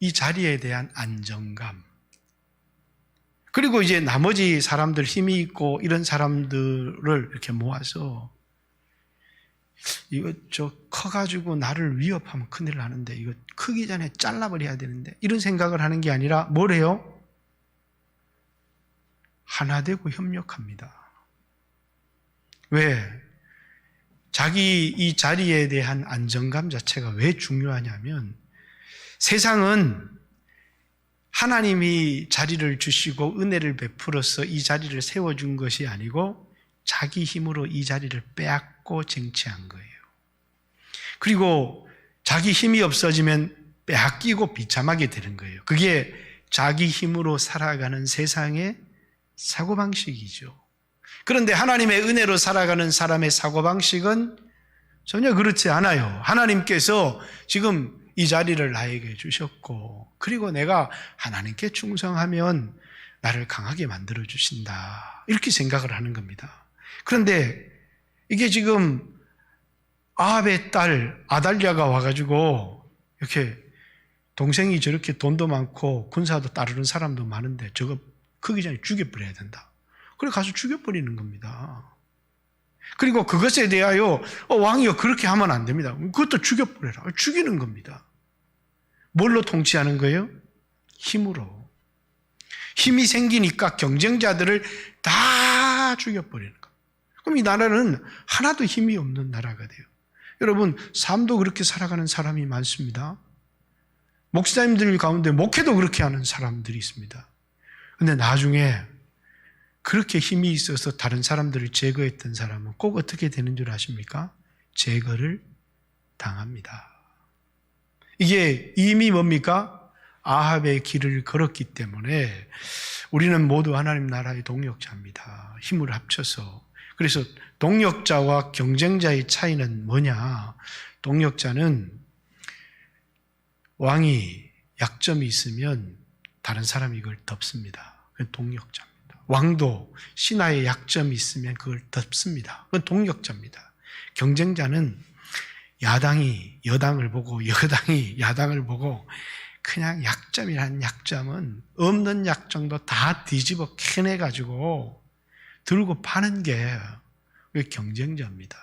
이 자리에 대한 안정감, 그리고 이제 나머지 사람들, 힘이 있고 이런 사람들을 이렇게 모아서 이거 커가지고 나를 위협하면 큰일 나는데 이거 크기 전에 잘라버려야 되는데, 이런 생각을 하는 게 아니라 뭐래요? 하나 되고 협력합니다. 왜? 자기 이 자리에 대한 안정감 자체가 왜 중요하냐면, 세상은 하나님이 자리를 주시고 은혜를 베풀어서 이 자리를 세워준 것이 아니고 자기 힘으로 이 자리를 빼앗고 쟁취한 거예요. 그리고 자기 힘이 없어지면 빼앗기고 비참하게 되는 거예요. 그게 자기 힘으로 살아가는 세상의 사고방식이죠. 그런데 하나님의 은혜로 살아가는 사람의 사고방식은 전혀 그렇지 않아요. 하나님께서 지금 이 자리를 나에게 주셨고, 그리고 내가 하나님께 충성하면 나를 강하게 만들어 주신다, 이렇게 생각을 하는 겁니다. 그런데 이게 지금 아합의 딸 아달랴가 와가지고 이렇게 동생이 저렇게 돈도 많고 군사도 따르는 사람도 많은데 저거 크기 전에 죽여버려야 된다, 그래 가서 죽여버리는 겁니다. 그리고 그것에 대하여 왕이요, 그렇게 하면 안 됩니다. 그것도 죽여버려라, 죽이는 겁니다. 뭘로 통치하는 거예요? 힘으로. 힘이 생기니까 경쟁자들을 다 죽여버리는 거예요. 그럼 이 나라는 하나도 힘이 없는 나라가 돼요. 여러분, 삶도 그렇게 살아가는 사람이 많습니다. 목사님들 가운데 목회도 그렇게 하는 사람들이 있습니다. 근데 나중에 그렇게 힘이 있어서 다른 사람들을 제거했던 사람은 꼭 어떻게 되는 줄 아십니까? 제거를 당합니다. 이게 이미 뭡니까? 아합의 길을 걸었기 때문에 우리는 모두 하나님 나라의 동역자입니다. 힘을 합쳐서. 그래서 동역자와 경쟁자의 차이는 뭐냐? 동역자는 왕이 약점이 있으면 다른 사람이 이걸 덮습니다. 그건 동역자입니다. 왕도 신하의 약점이 있으면 그걸 덮습니다. 그건 동역자입니다. 경쟁자는 야당이 여당을 보고 여당이 야당을 보고 그냥 약점이란 약점은 없는 약점도 다 뒤집어 캐내가지고 들고 파는 게 경쟁자입니다.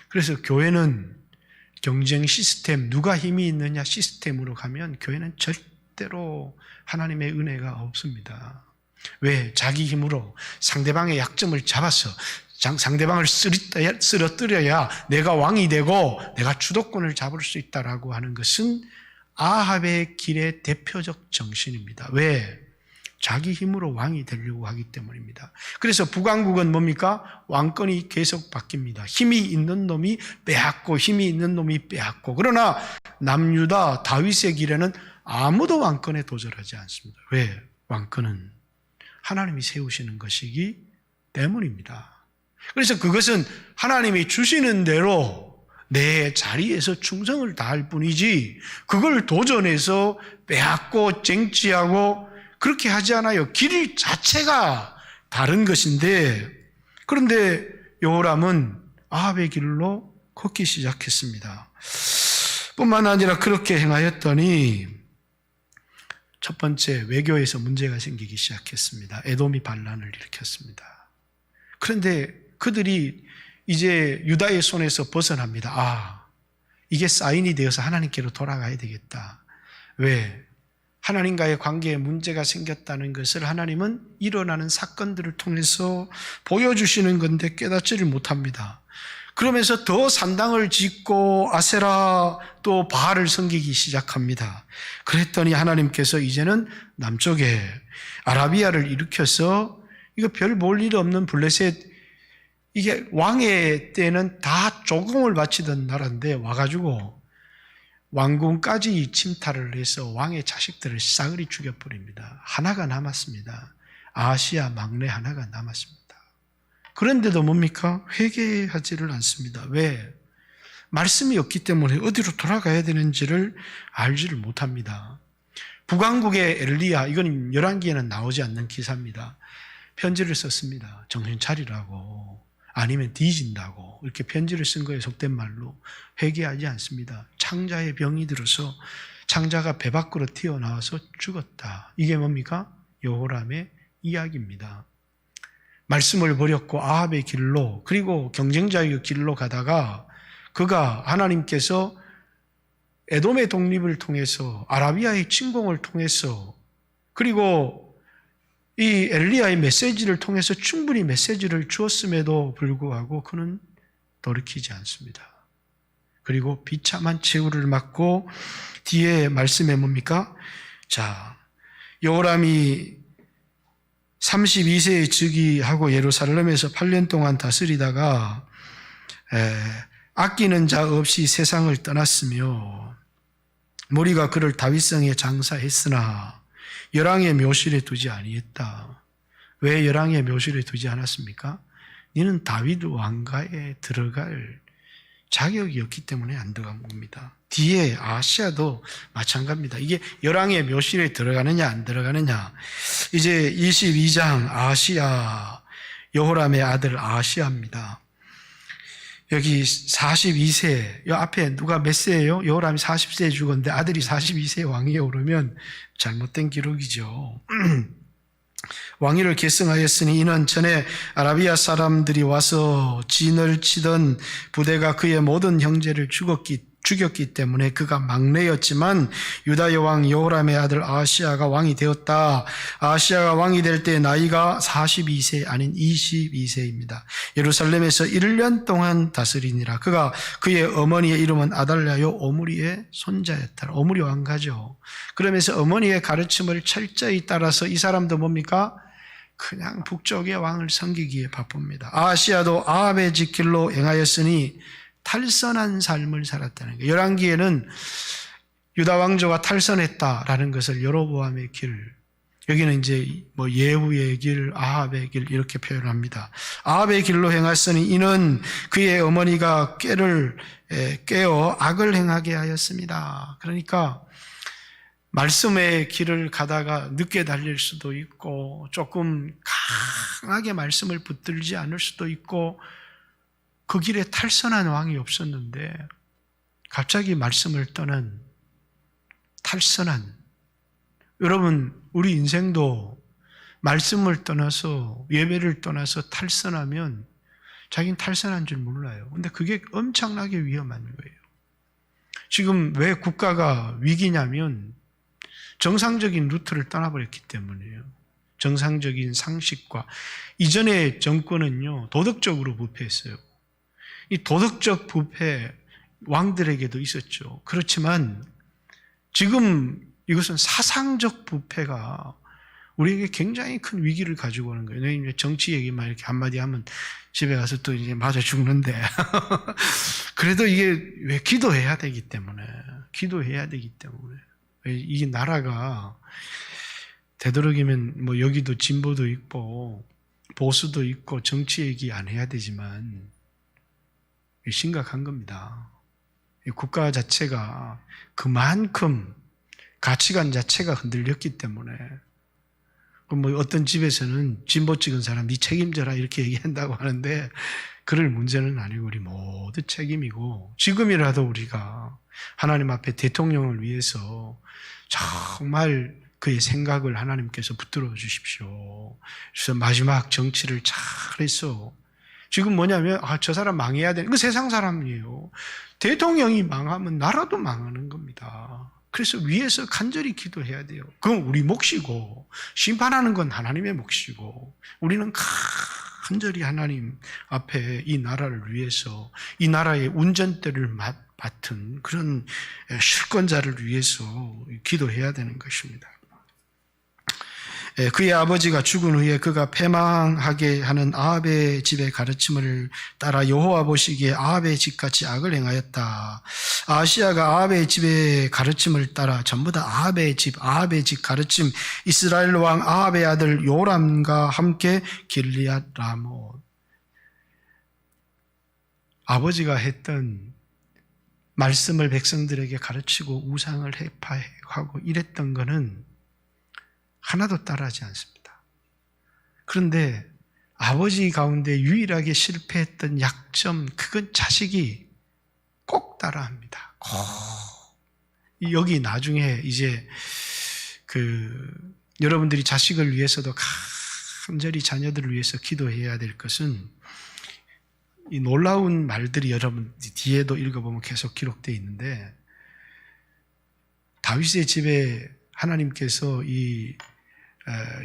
그래서 교회는 경쟁 시스템, 누가 힘이 있느냐 시스템으로 가면 교회는 절대로 하나님의 은혜가 없습니다. 왜? 자기 힘으로 상대방의 약점을 잡아서 상대방을 쓰러뜨려야 내가 왕이 되고 내가 주도권을 잡을 수 있다라고 하는 것은 아합의 길의 대표적 정신입니다. 왜? 자기 힘으로 왕이 되려고 하기 때문입니다. 그래서 북왕국은 뭡니까? 왕권이 계속 바뀝니다. 힘이 있는 놈이 빼앗고 힘이 있는 놈이 빼앗고. 그러나 남유다 다윗의 길에는 아무도 왕권에 도전하지 않습니다. 왜? 왕권은 하나님이 세우시는 것이기 때문입니다. 그래서 그것은 하나님이 주시는 대로 내 자리에서 충성을 다할 뿐이지 그걸 도전해서 빼앗고 쟁취하고 그렇게 하지 않아요. 길 자체가 다른 것인데, 그런데 여호람은 아합의 길로 걷기 시작했습니다. 뿐만 아니라 그렇게 행하였더니 첫 번째, 외교에서 문제가 생기기 시작했습니다. 에돔이 반란을 일으켰습니다. 그런데 그들이 이제 유다의 손에서 벗어납니다. 아, 이게 사인이 되어서 하나님께로 돌아가야 되겠다. 왜? 하나님과의 관계에 문제가 생겼다는 것을 하나님은 일어나는 사건들을 통해서 보여주시는 건데 깨닫지를 못합니다. 그러면서 더 산당을 짓고 아세라 또 바알을 섬기기 시작합니다. 그랬더니 하나님께서 이제는 남쪽에 아라비아를 일으켜서 이거 별 볼 일 없는 블레셋, 이게 왕의 때는 다 조공을 바치던 나라인데 와가지고 왕궁까지 침탈을 해서 왕의 자식들을 싸그리 죽여버립니다. 하나가 남았습니다. 아시아 막내 하나가 남았습니다. 그런데도 뭡니까? 회개하지를 않습니다. 왜? 말씀이 없기 때문에 어디로 돌아가야 되는지를 알지를 못합니다. 북왕국의 엘리야, 이건 열왕기에는 나오지 않는 기사입니다. 편지를 썼습니다. 정신 차리라고, 아니면 뒤진다고, 이렇게 편지를 쓴 거에 속된 말로. 회개하지 않습니다. 창자의 병이 들어서 창자가 배 밖으로 튀어나와서 죽었다. 이게 뭡니까? 여호람의 이야기입니다. 말씀을 버렸고 아합의 길로, 그리고 경쟁자의 길로 가다가 그가 하나님께서 에돔의 독립을 통해서, 아라비아의 침공을 통해서, 그리고 이 엘리야의 메시지를 통해서 충분히 메시지를 주었음에도 불구하고 그는 돌이키지 않습니다. 그리고 비참한 최후를 맞고 뒤에 말씀에 뭡니까? 자, 여호람이 32세에 즉위하고 예루살렘에서 8년 동안 다스리다가 아끼는 자 없이 세상을 떠났으며 무리가 그를 다윗성에 장사했으나 열왕의 묘실에 두지 아니했다. 왜 열왕의 묘실에 두지 않았습니까? 너는 다윗 왕가에 들어갈 자격이 없기 때문에 안 들어간 겁니다. 뒤에 아하시야도 마찬가지입니다. 이게 열왕의 묘실에 들어가느냐 안 들어가느냐. 이제 22장 아하시야, 여호람의 아들 아하시야입니다. 여기 42세, 이 앞에 누가 몇 세예요? 여호람이 40세에 죽었는데 아들이 42세에 왕위에 오르면 잘못된 기록이죠. 왕위를 계승하였으니 이는 전에 아라비아 사람들이 와서 진을 치던 부대가 그의 모든 형제를 죽였기 때문에 그가 막내였지만 유다의 왕 여호람의 아들 아하시야가 왕이 되었다. 아하시야가 왕이 될 때 나이가 42세 아닌 22세입니다. 예루살렘에서 1년 동안 다스리니라. 그의 어머니의 이름은 아달랴요 오므리의 손자였다. 오므리 왕가죠. 그러면서 어머니의 가르침을 철저히 따라서 이 사람도 뭡니까? 그냥 북쪽의 왕을 섬기기에 바쁩니다. 아하시야도 아합의 짓길로 행하였으니 탈선한 삶을 살았다는 거예요. 열왕기에는 유다 왕조가 탈선했다라는 것을 여로보암의 길, 여기는 이제 예후의 길, 아합의 길 이렇게 표현합니다. 아합의 길로 행하였으니 이는 그의 어머니가 꾀를 깨어 악을 행하게 하였습니다. 그러니까 말씀의 길을 가다가 늦게 달릴 수도 있고 조금 강하게 말씀을 붙들지 않을 수도 있고 그 길에 탈선한 왕이 없었는데 갑자기 말씀을 떠난 탈선한, 여러분 우리 인생도 말씀을 떠나서 예배를 떠나서 탈선하면 자기는 탈선한 줄 몰라요. 근데 그게 엄청나게 위험한 거예요. 지금 왜 국가가 위기냐면 정상적인 루트를 떠나버렸기 때문이에요. 정상적인 상식과 이전의 정권은요 도덕적으로 부패했어요. 이 도덕적 부패 왕들에게도 있었죠. 그렇지만 지금 이것은 사상적 부패가 우리에게 굉장히 큰 위기를 가지고 오는 거예요. 이제 정치 얘기만 이렇게 한마디 하면 집에 가서 또 이제 맞아 죽는데. 그래도 이게 왜 기도해야 되기 때문에. 이게 나라가 되도록이면 여기도 진보도 있고 보수도 있고 정치 얘기 안 해야 되지만 심각한 겁니다. 국가 자체가 그만큼 가치관 자체가 흔들렸기 때문에 어떤 집에서는 진보 찍은 사람 네 책임져라 이렇게 얘기한다고 하는데 그럴 문제는 아니고 우리 모두 책임이고 지금이라도 우리가 하나님 앞에 대통령을 위해서 정말 그의 생각을 하나님께서 붙들어 주십시오. 그래서 마지막 정치를 잘해서 지금 뭐냐면 저 사람 망해야 되는 그 세상 사람이에요. 대통령이 망하면 나라도 망하는 겁니다. 그래서 위에서 간절히 기도해야 돼요. 그건 우리 몫이고 심판하는 건 하나님의 몫이고 우리는 간절히 하나님 앞에 이 나라를 위해서 이 나라의 운전대를 맡은 그런 실권자를 위해서 기도해야 되는 것입니다. 그의 아버지가 죽은 후에 그가 패망하게 하는 아합의 집의 가르침을 따라 여호와 보시기에 아합의 집같이 악을 행하였다. 아하시야가 아합의 집의 가르침을 따라 전부 다 아합의 집 가르침, 이스라엘 왕 아합의 아들 요람과 함께 길리앗 라못, 아버지가 했던 말씀을 백성들에게 가르치고 우상을 해파하고 이랬던 거는 하나도 따라하지 않습니다. 그런데 아버지 가운데 유일하게 실패했던 약점, 그건 자식이 꼭 따라합니다. 여기 나중에 이제 여러분들이 자식을 위해서도 간절히 자녀들을 위해서 기도해야 될 것은 이 놀라운 말들이 여러분 뒤에도 읽어보면 계속 기록되어 있는데 다윗의 집에 하나님께서 이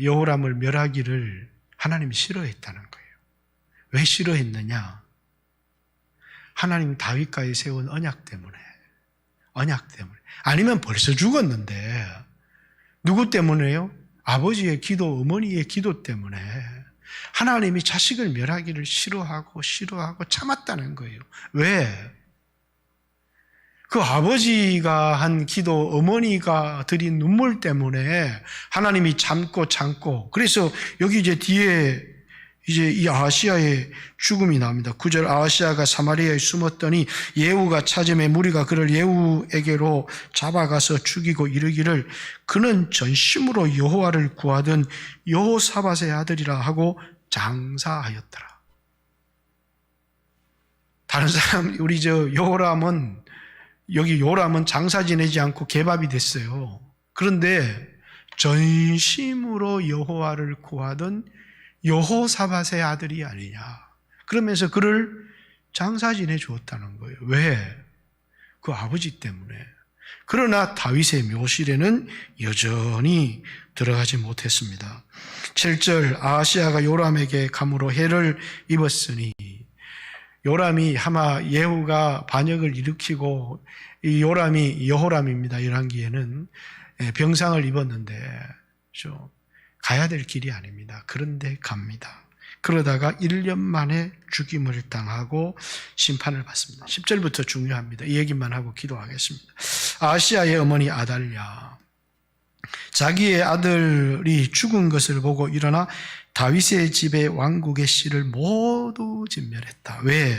여호람을 멸하기를 하나님이 싫어했다는 거예요. 왜 싫어했느냐? 하나님 다윗과의 세운 언약 때문에. 아니면 벌써 죽었는데 누구 때문에요? 아버지의 기도, 어머니의 기도 때문에 하나님이 자식을 멸하기를 싫어하고 참았다는 거예요. 왜? 그 아버지가 한 기도, 어머니가 드린 눈물 때문에 하나님이 참고 그래서 여기 이제 뒤에 이제 이 아하시아의 죽음이 나옵니다. 9절 아하시아가 사마리아에 숨었더니 예후가 찾음에 무리가 그를 예후에게로 잡아가서 죽이고 이르기를 그는 전심으로 여호와를 구하던 여호사밧의 아들이라 하고 장사하였더라. 다른 사람 우리 여기 요람은 장사 지내지 않고 개밥이 됐어요. 그런데 전심으로 여호와를 구하던 여호사밧의 아들이 아니냐. 그러면서 그를 장사 지내 주었다는 거예요. 왜? 그 아버지 때문에. 그러나 다윗의 묘실에는 여전히 들어가지 못했습니다. 7절 아하시아가 요람에게 감으로 해를 입었으니 요람이 아마 예후가 반역을 일으키고 이 요람이 여호람입니다. 열왕기에는 병상을 입었는데 가야 될 길이 아닙니다. 그런데 갑니다. 그러다가 1년 만에 죽임을 당하고 심판을 받습니다. 10절부터 중요합니다. 이 얘기만 하고 기도하겠습니다. 아하시아의 어머니 아달랴 자기의 아들이 죽은 것을 보고 일어나 다윗의 집의 왕국의 씨를 모두 진멸했다. 왜?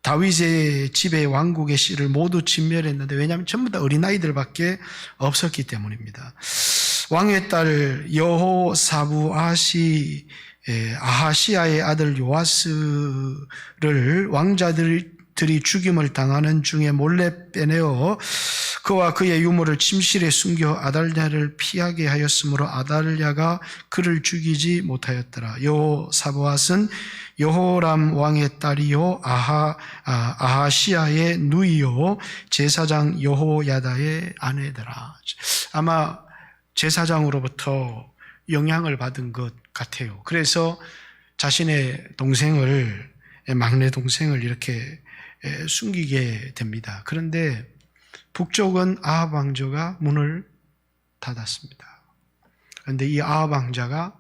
다윗의 집의 왕국의 씨를 모두 진멸했는데 왜냐하면 전부 다 어린아이들밖에 없었기 때문입니다. 왕의 딸 여호사부 아하시아의 아들 요아스를 왕자들이 죽임을 당하는 중에 몰래 빼내어 그와 그의 유모를 침실에 숨겨 아달랴를 피하게 하였으므로 아달랴가 그를 죽이지 못하였더라. 여호사밧은 여호람 왕의 딸이요 아하시아의 누이요 제사장 여호야다의 아내더라. 아마 제사장으로부터 영향을 받은 것 같아요. 그래서 자신의 막내 동생을 이렇게 숨기게 됩니다. 그런데 북쪽은 아합 왕조가 문을 닫았습니다. 그런데 이 아합 왕자가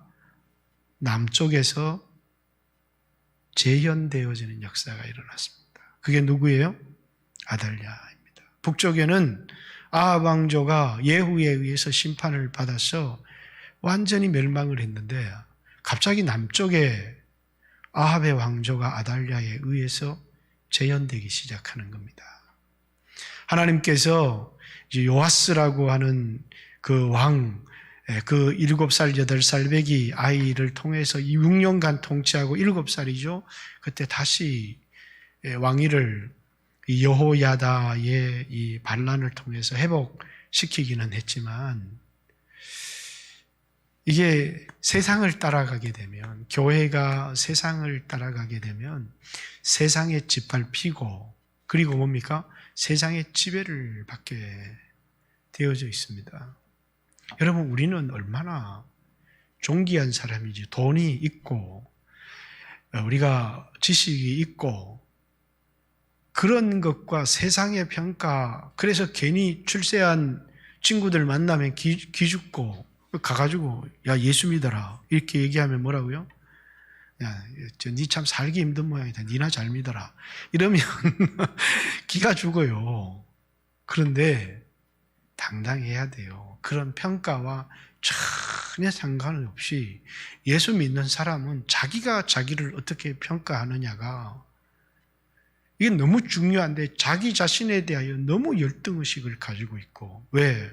남쪽에서 재현되어지는 역사가 일어났습니다. 그게 누구예요? 아달랴입니다. 북쪽에는 아합 왕조가 예후에 의해서 심판을 받아서 완전히 멸망을 했는데 갑자기 남쪽에 아합의 왕조가 아달랴에 의해서 재현되기 시작하는 겁니다. 하나님께서 이제 요아스라고 하는 그 왕, 그 7살, 8살 배기 아이를 통해서 6년간 통치하고 7살이죠. 그때 다시 왕위를 여호야다의 이 반란을 통해서 회복시키기는 했지만 이게 세상을 따라가게 되면 교회가 세상을 따라가게 되면 세상에 짓밟히고 그리고 뭡니까? 세상의 지배를 받게 되어져 있습니다. 여러분 우리는 얼마나 존귀한 사람이지 돈이 있고 우리가 지식이 있고 그런 것과 세상의 평가 그래서 괜히 출세한 친구들 만나면 기죽고 가가지고 야 예수 믿어라 이렇게 얘기하면 뭐라고요? 야, 니 참 살기 힘든 모양이다. 니나 잘 믿어라. 이러면 기가 죽어요. 그런데 당당해야 돼요. 그런 평가와 전혀 상관없이 예수 믿는 사람은 자기가 자기를 어떻게 평가하느냐가 이게 너무 중요한데 자기 자신에 대하여 너무 열등의식을 가지고 있고 왜?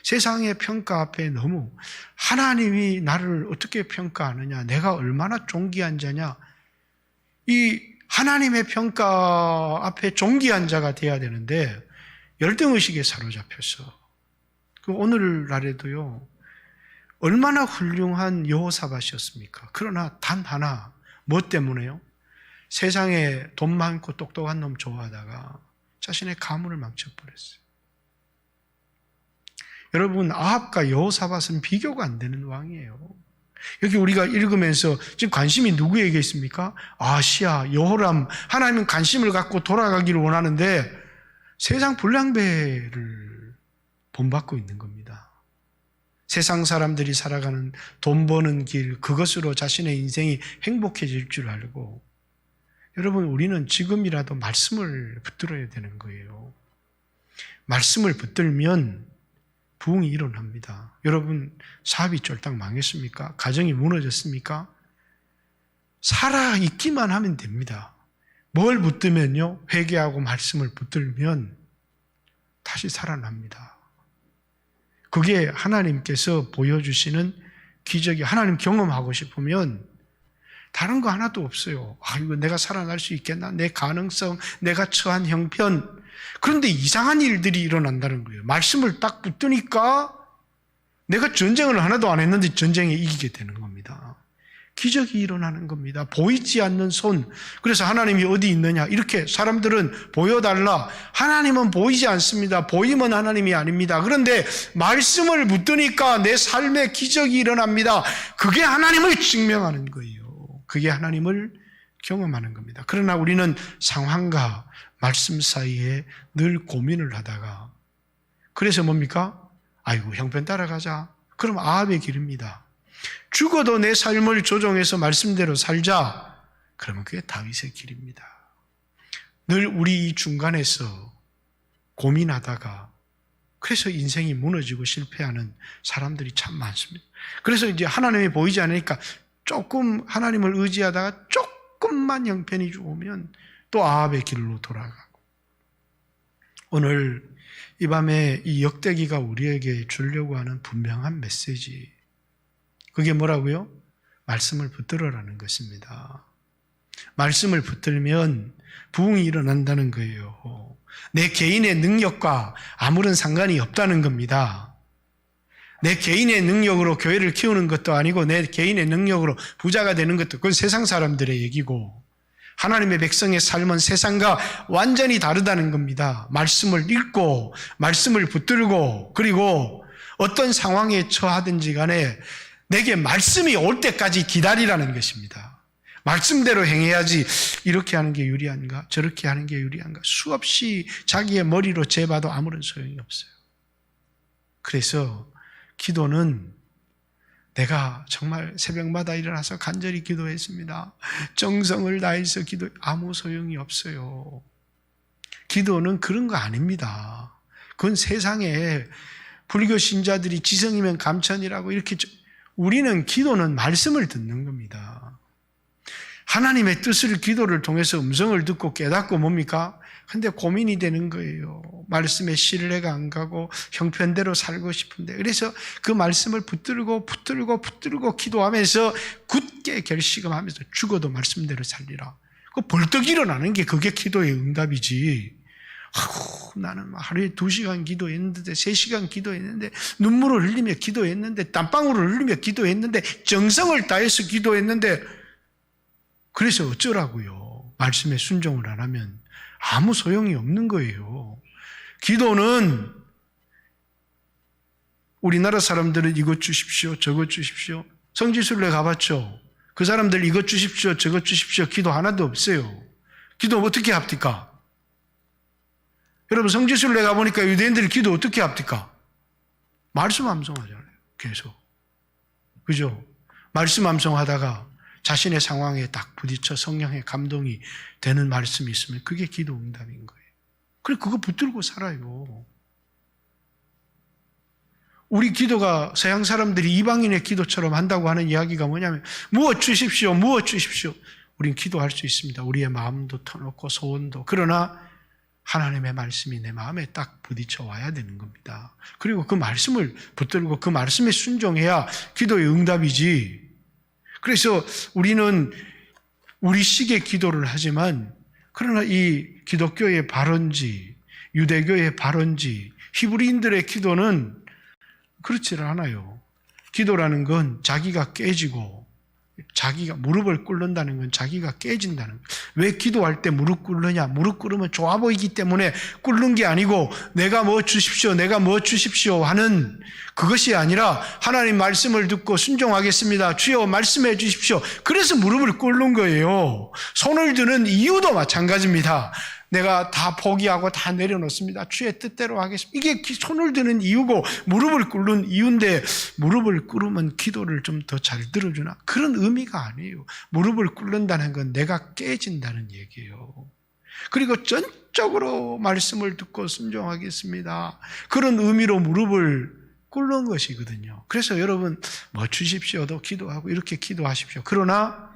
세상의 평가 앞에 너무 하나님이 나를 어떻게 평가하느냐 내가 얼마나 존귀한 자냐 이 하나님의 평가 앞에 존귀한 자가 돼야 되는데 열등의식에 사로잡혀서 오늘날에도요 얼마나 훌륭한 여호사밧이었습니까? 그러나 단 하나 뭐 때문에요? 세상에 돈 많고 똑똑한 놈 좋아하다가 자신의 가문을 망쳐버렸어요. 여러분 아합과 여호사밧은 비교가 안 되는 왕이에요. 여기 우리가 읽으면서 지금 관심이 누구에게 있습니까? 아하시아, 여호람 하나님은 관심을 갖고 돌아가기를 원하는데 세상 불량배를 본받고 있는 겁니다. 세상 사람들이 살아가는 돈 버는 길 그것으로 자신의 인생이 행복해질 줄 알고 여러분, 우리는 지금이라도 말씀을 붙들어야 되는 거예요. 말씀을 붙들면 부흥이 일어납니다. 여러분, 사업이 쫄딱 망했습니까? 가정이 무너졌습니까? 살아있기만 하면 됩니다. 뭘 붙들면요? 회개하고 말씀을 붙들면 다시 살아납니다. 그게 하나님께서 보여주시는 기적이, 하나님 경험하고 싶으면 다른 거 하나도 없어요. 이거 내가 살아날 수 있겠나? 내 가능성, 내가 처한 형편. 그런데 이상한 일들이 일어난다는 거예요. 말씀을 딱 붙드니까 내가 전쟁을 하나도 안 했는데 전쟁에 이기게 되는 겁니다. 기적이 일어나는 겁니다. 보이지 않는 손. 그래서 하나님이 어디 있느냐? 이렇게 사람들은 보여달라. 하나님은 보이지 않습니다. 보이면 하나님이 아닙니다. 그런데 말씀을 붙드니까 내 삶에 기적이 일어납니다. 그게 하나님을 증명하는 거예요. 그게 하나님을 경험하는 겁니다. 그러나 우리는 상황과 말씀 사이에 늘 고민을 하다가, 그래서 뭡니까? 아이고, 형편 따라가자. 그럼 아합의 길입니다. 죽어도 내 삶을 조종해서 말씀대로 살자. 그러면 그게 다윗의 길입니다. 늘 우리 이 중간에서 고민하다가 그래서 인생이 무너지고 실패하는 사람들이 참 많습니다. 그래서 이제 하나님이 보이지 않으니까 조금 하나님을 의지하다가 조금만 형편이 좋으면 또 아합의 길로 돌아가고. 오늘 이 밤에 이 역대기가 우리에게 주려고 하는 분명한 메시지, 그게 뭐라고요? 말씀을 붙들어라는 것입니다. 말씀을 붙들면 부흥이 일어난다는 거예요. 내 개인의 능력과 아무런 상관이 없다는 겁니다. 내 개인의 능력으로 교회를 키우는 것도 아니고 내 개인의 능력으로 부자가 되는 것도, 그건 세상 사람들의 얘기고, 하나님의 백성의 삶은 세상과 완전히 다르다는 겁니다. 말씀을 읽고 말씀을 붙들고, 그리고 어떤 상황에 처하든지 간에 내게 말씀이 올 때까지 기다리라는 것입니다. 말씀대로 행해야지 이렇게 하는 게 유리한가? 저렇게 하는 게 유리한가? 수없이 자기의 머리로 재봐도 아무런 소용이 없어요. 그래서 기도는 내가 정말 새벽마다 일어나서 간절히 기도했습니다. 정성을 다해서 기도, 아무 소용이 없어요. 기도는 그런 거 아닙니다. 그건 세상에 불교 신자들이 지성이면 감천이라고 이렇게, 우리는 기도는 말씀을 듣는 겁니다. 하나님의 뜻을 기도를 통해서 음성을 듣고 깨닫고 뭡니까? 근데 고민이 되는 거예요. 말씀에 신뢰가 안 가고 형편대로 살고 싶은데, 그래서 그 말씀을 붙들고 기도하면서 굳게 결심하면서 죽어도 말씀대로 살리라. 그 벌떡 일어나는 게 그게 기도의 응답이지. 나는 하루에 2시간 기도했는데 3시간 기도했는데 눈물을 흘리며 기도했는데 땀방울을 흘리며 기도했는데 정성을 다해서 기도했는데, 그래서 어쩌라고요? 말씀에 순종을 안 하면 아무 소용이 없는 거예요. 기도는, 우리나라 사람들은 이것 주십시오, 저것 주십시오. 성지순례 가봤죠? 그 사람들 이것 주십시오, 저것 주십시오. 기도 하나도 없어요. 기도 어떻게 합니까? 여러분, 성지순례 가보니까 유대인들이 기도 어떻게 합니까? 말씀 암송하잖아요. 계속. 그죠? 말씀 암송하다가 자신의 상황에 딱 부딪혀 성령의 감동이 되는 말씀이 있으면 그게 기도 응답인 거예요. 그래, 그거 붙들고 살아요. 우리 기도가 서양 사람들이 이방인의 기도처럼 한다고 하는 이야기가 뭐냐면, 무엇 주십시오, 무엇 주십시오. 우린 기도할 수 있습니다. 우리의 마음도 터놓고 소원도. 그러나 하나님의 말씀이 내 마음에 딱 부딪혀 와야 되는 겁니다. 그리고 그 말씀을 붙들고 그 말씀에 순종해야 기도의 응답이지. 그래서 우리는 우리식의 기도를 하지만, 그러나 이 기독교의 발언지, 유대교의 발언지, 히브리인들의 기도는 그렇지를 않아요. 기도라는 건 자기가 깨지고, 자기가 무릎을 꿇는다는 건 자기가 깨진다는 거예요. 왜 기도할 때 무릎 꿇느냐? 무릎 꿇으면 좋아 보이기 때문에 꿇는 게 아니고, 내가 뭐 주십시오, 내가 뭐 주십시오 하는 그것이 아니라, 하나님 말씀을 듣고 순종하겠습니다, 주여 말씀해 주십시오. 그래서 무릎을 꿇는 거예요. 손을 드는 이유도 마찬가지입니다. 내가 다 포기하고 다 내려놓습니다. 주의 뜻대로 하겠습니다. 이게 손을 드는 이유고 무릎을 꿇는 이유인데 무릎을 꿇으면 기도를 좀 더 잘 들어주나? 그런 의미가 아니에요. 무릎을 꿇는다는 건 내가 깨진다는 얘기예요. 그리고 전적으로 말씀을 듣고 순종하겠습니다. 그런 의미로 무릎을 꿇는 것이거든요. 그래서 여러분 뭐 주십시오도 기도하고 이렇게 기도하십시오. 그러나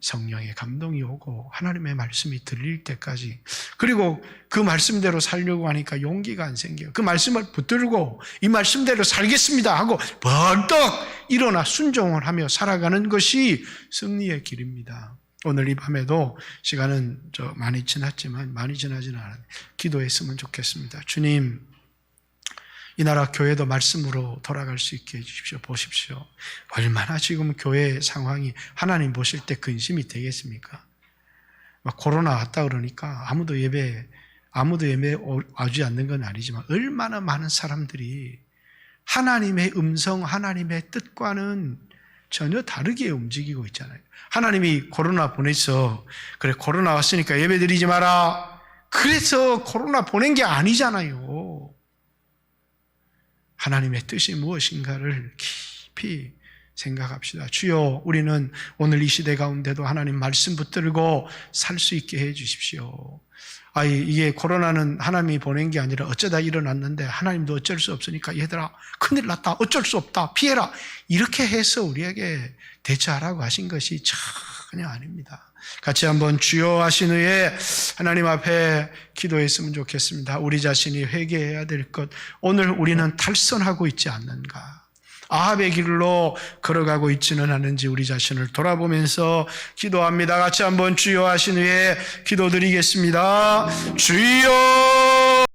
성령의 감동이 오고 하나님의 말씀이 들릴 때까지, 그리고 그 말씀대로 살려고 하니까 용기가 안 생겨요. 그 말씀을 붙들고 이 말씀대로 살겠습니다 하고 벌떡 일어나 순종을 하며 살아가는 것이 승리의 길입니다. 오늘 이 밤에도 시간은 많이 지났지만 많이 지나지는 않아요. 기도했으면 좋겠습니다. 주님, 이 나라 교회도 말씀으로 돌아갈 수 있게 해주십시오. 보십시오. 얼마나 지금 교회 상황이 하나님 보실 때 근심이 되겠습니까? 막 코로나 왔다 그러니까 아무도 예배 오지 않는 건 아니지만 얼마나 많은 사람들이 하나님의 음성, 하나님의 뜻과는 전혀 다르게 움직이고 있잖아요. 하나님이 코로나 보내서 그래 코로나 왔으니까 예배 드리지 마라. 그래서 코로나 보낸 게 아니잖아요. 하나님의 뜻이 무엇인가를 깊이 생각합시다. 주여, 우리는 오늘 이 시대 가운데도 하나님 말씀 붙들고 살 수 있게 해 주십시오. 이게 코로나는 하나님이 보낸 게 아니라 어쩌다 일어났는데 하나님도 어쩔 수 없으니까 얘들아 큰일 났다, 어쩔 수 없다, 피해라, 이렇게 해서 우리에게 대처하라고 하신 것이 전혀 아닙니다. 같이 한번 주여 하신 후에 하나님 앞에 기도했으면 좋겠습니다. 우리 자신이 회개해야 될 것, 오늘 우리는 탈선하고 있지 않는가? 아합의 길로 걸어가고 있지는 않은지 우리 자신을 돌아보면서 기도합니다. 같이 한번 주여 하신 후에 기도드리겠습니다. 주여!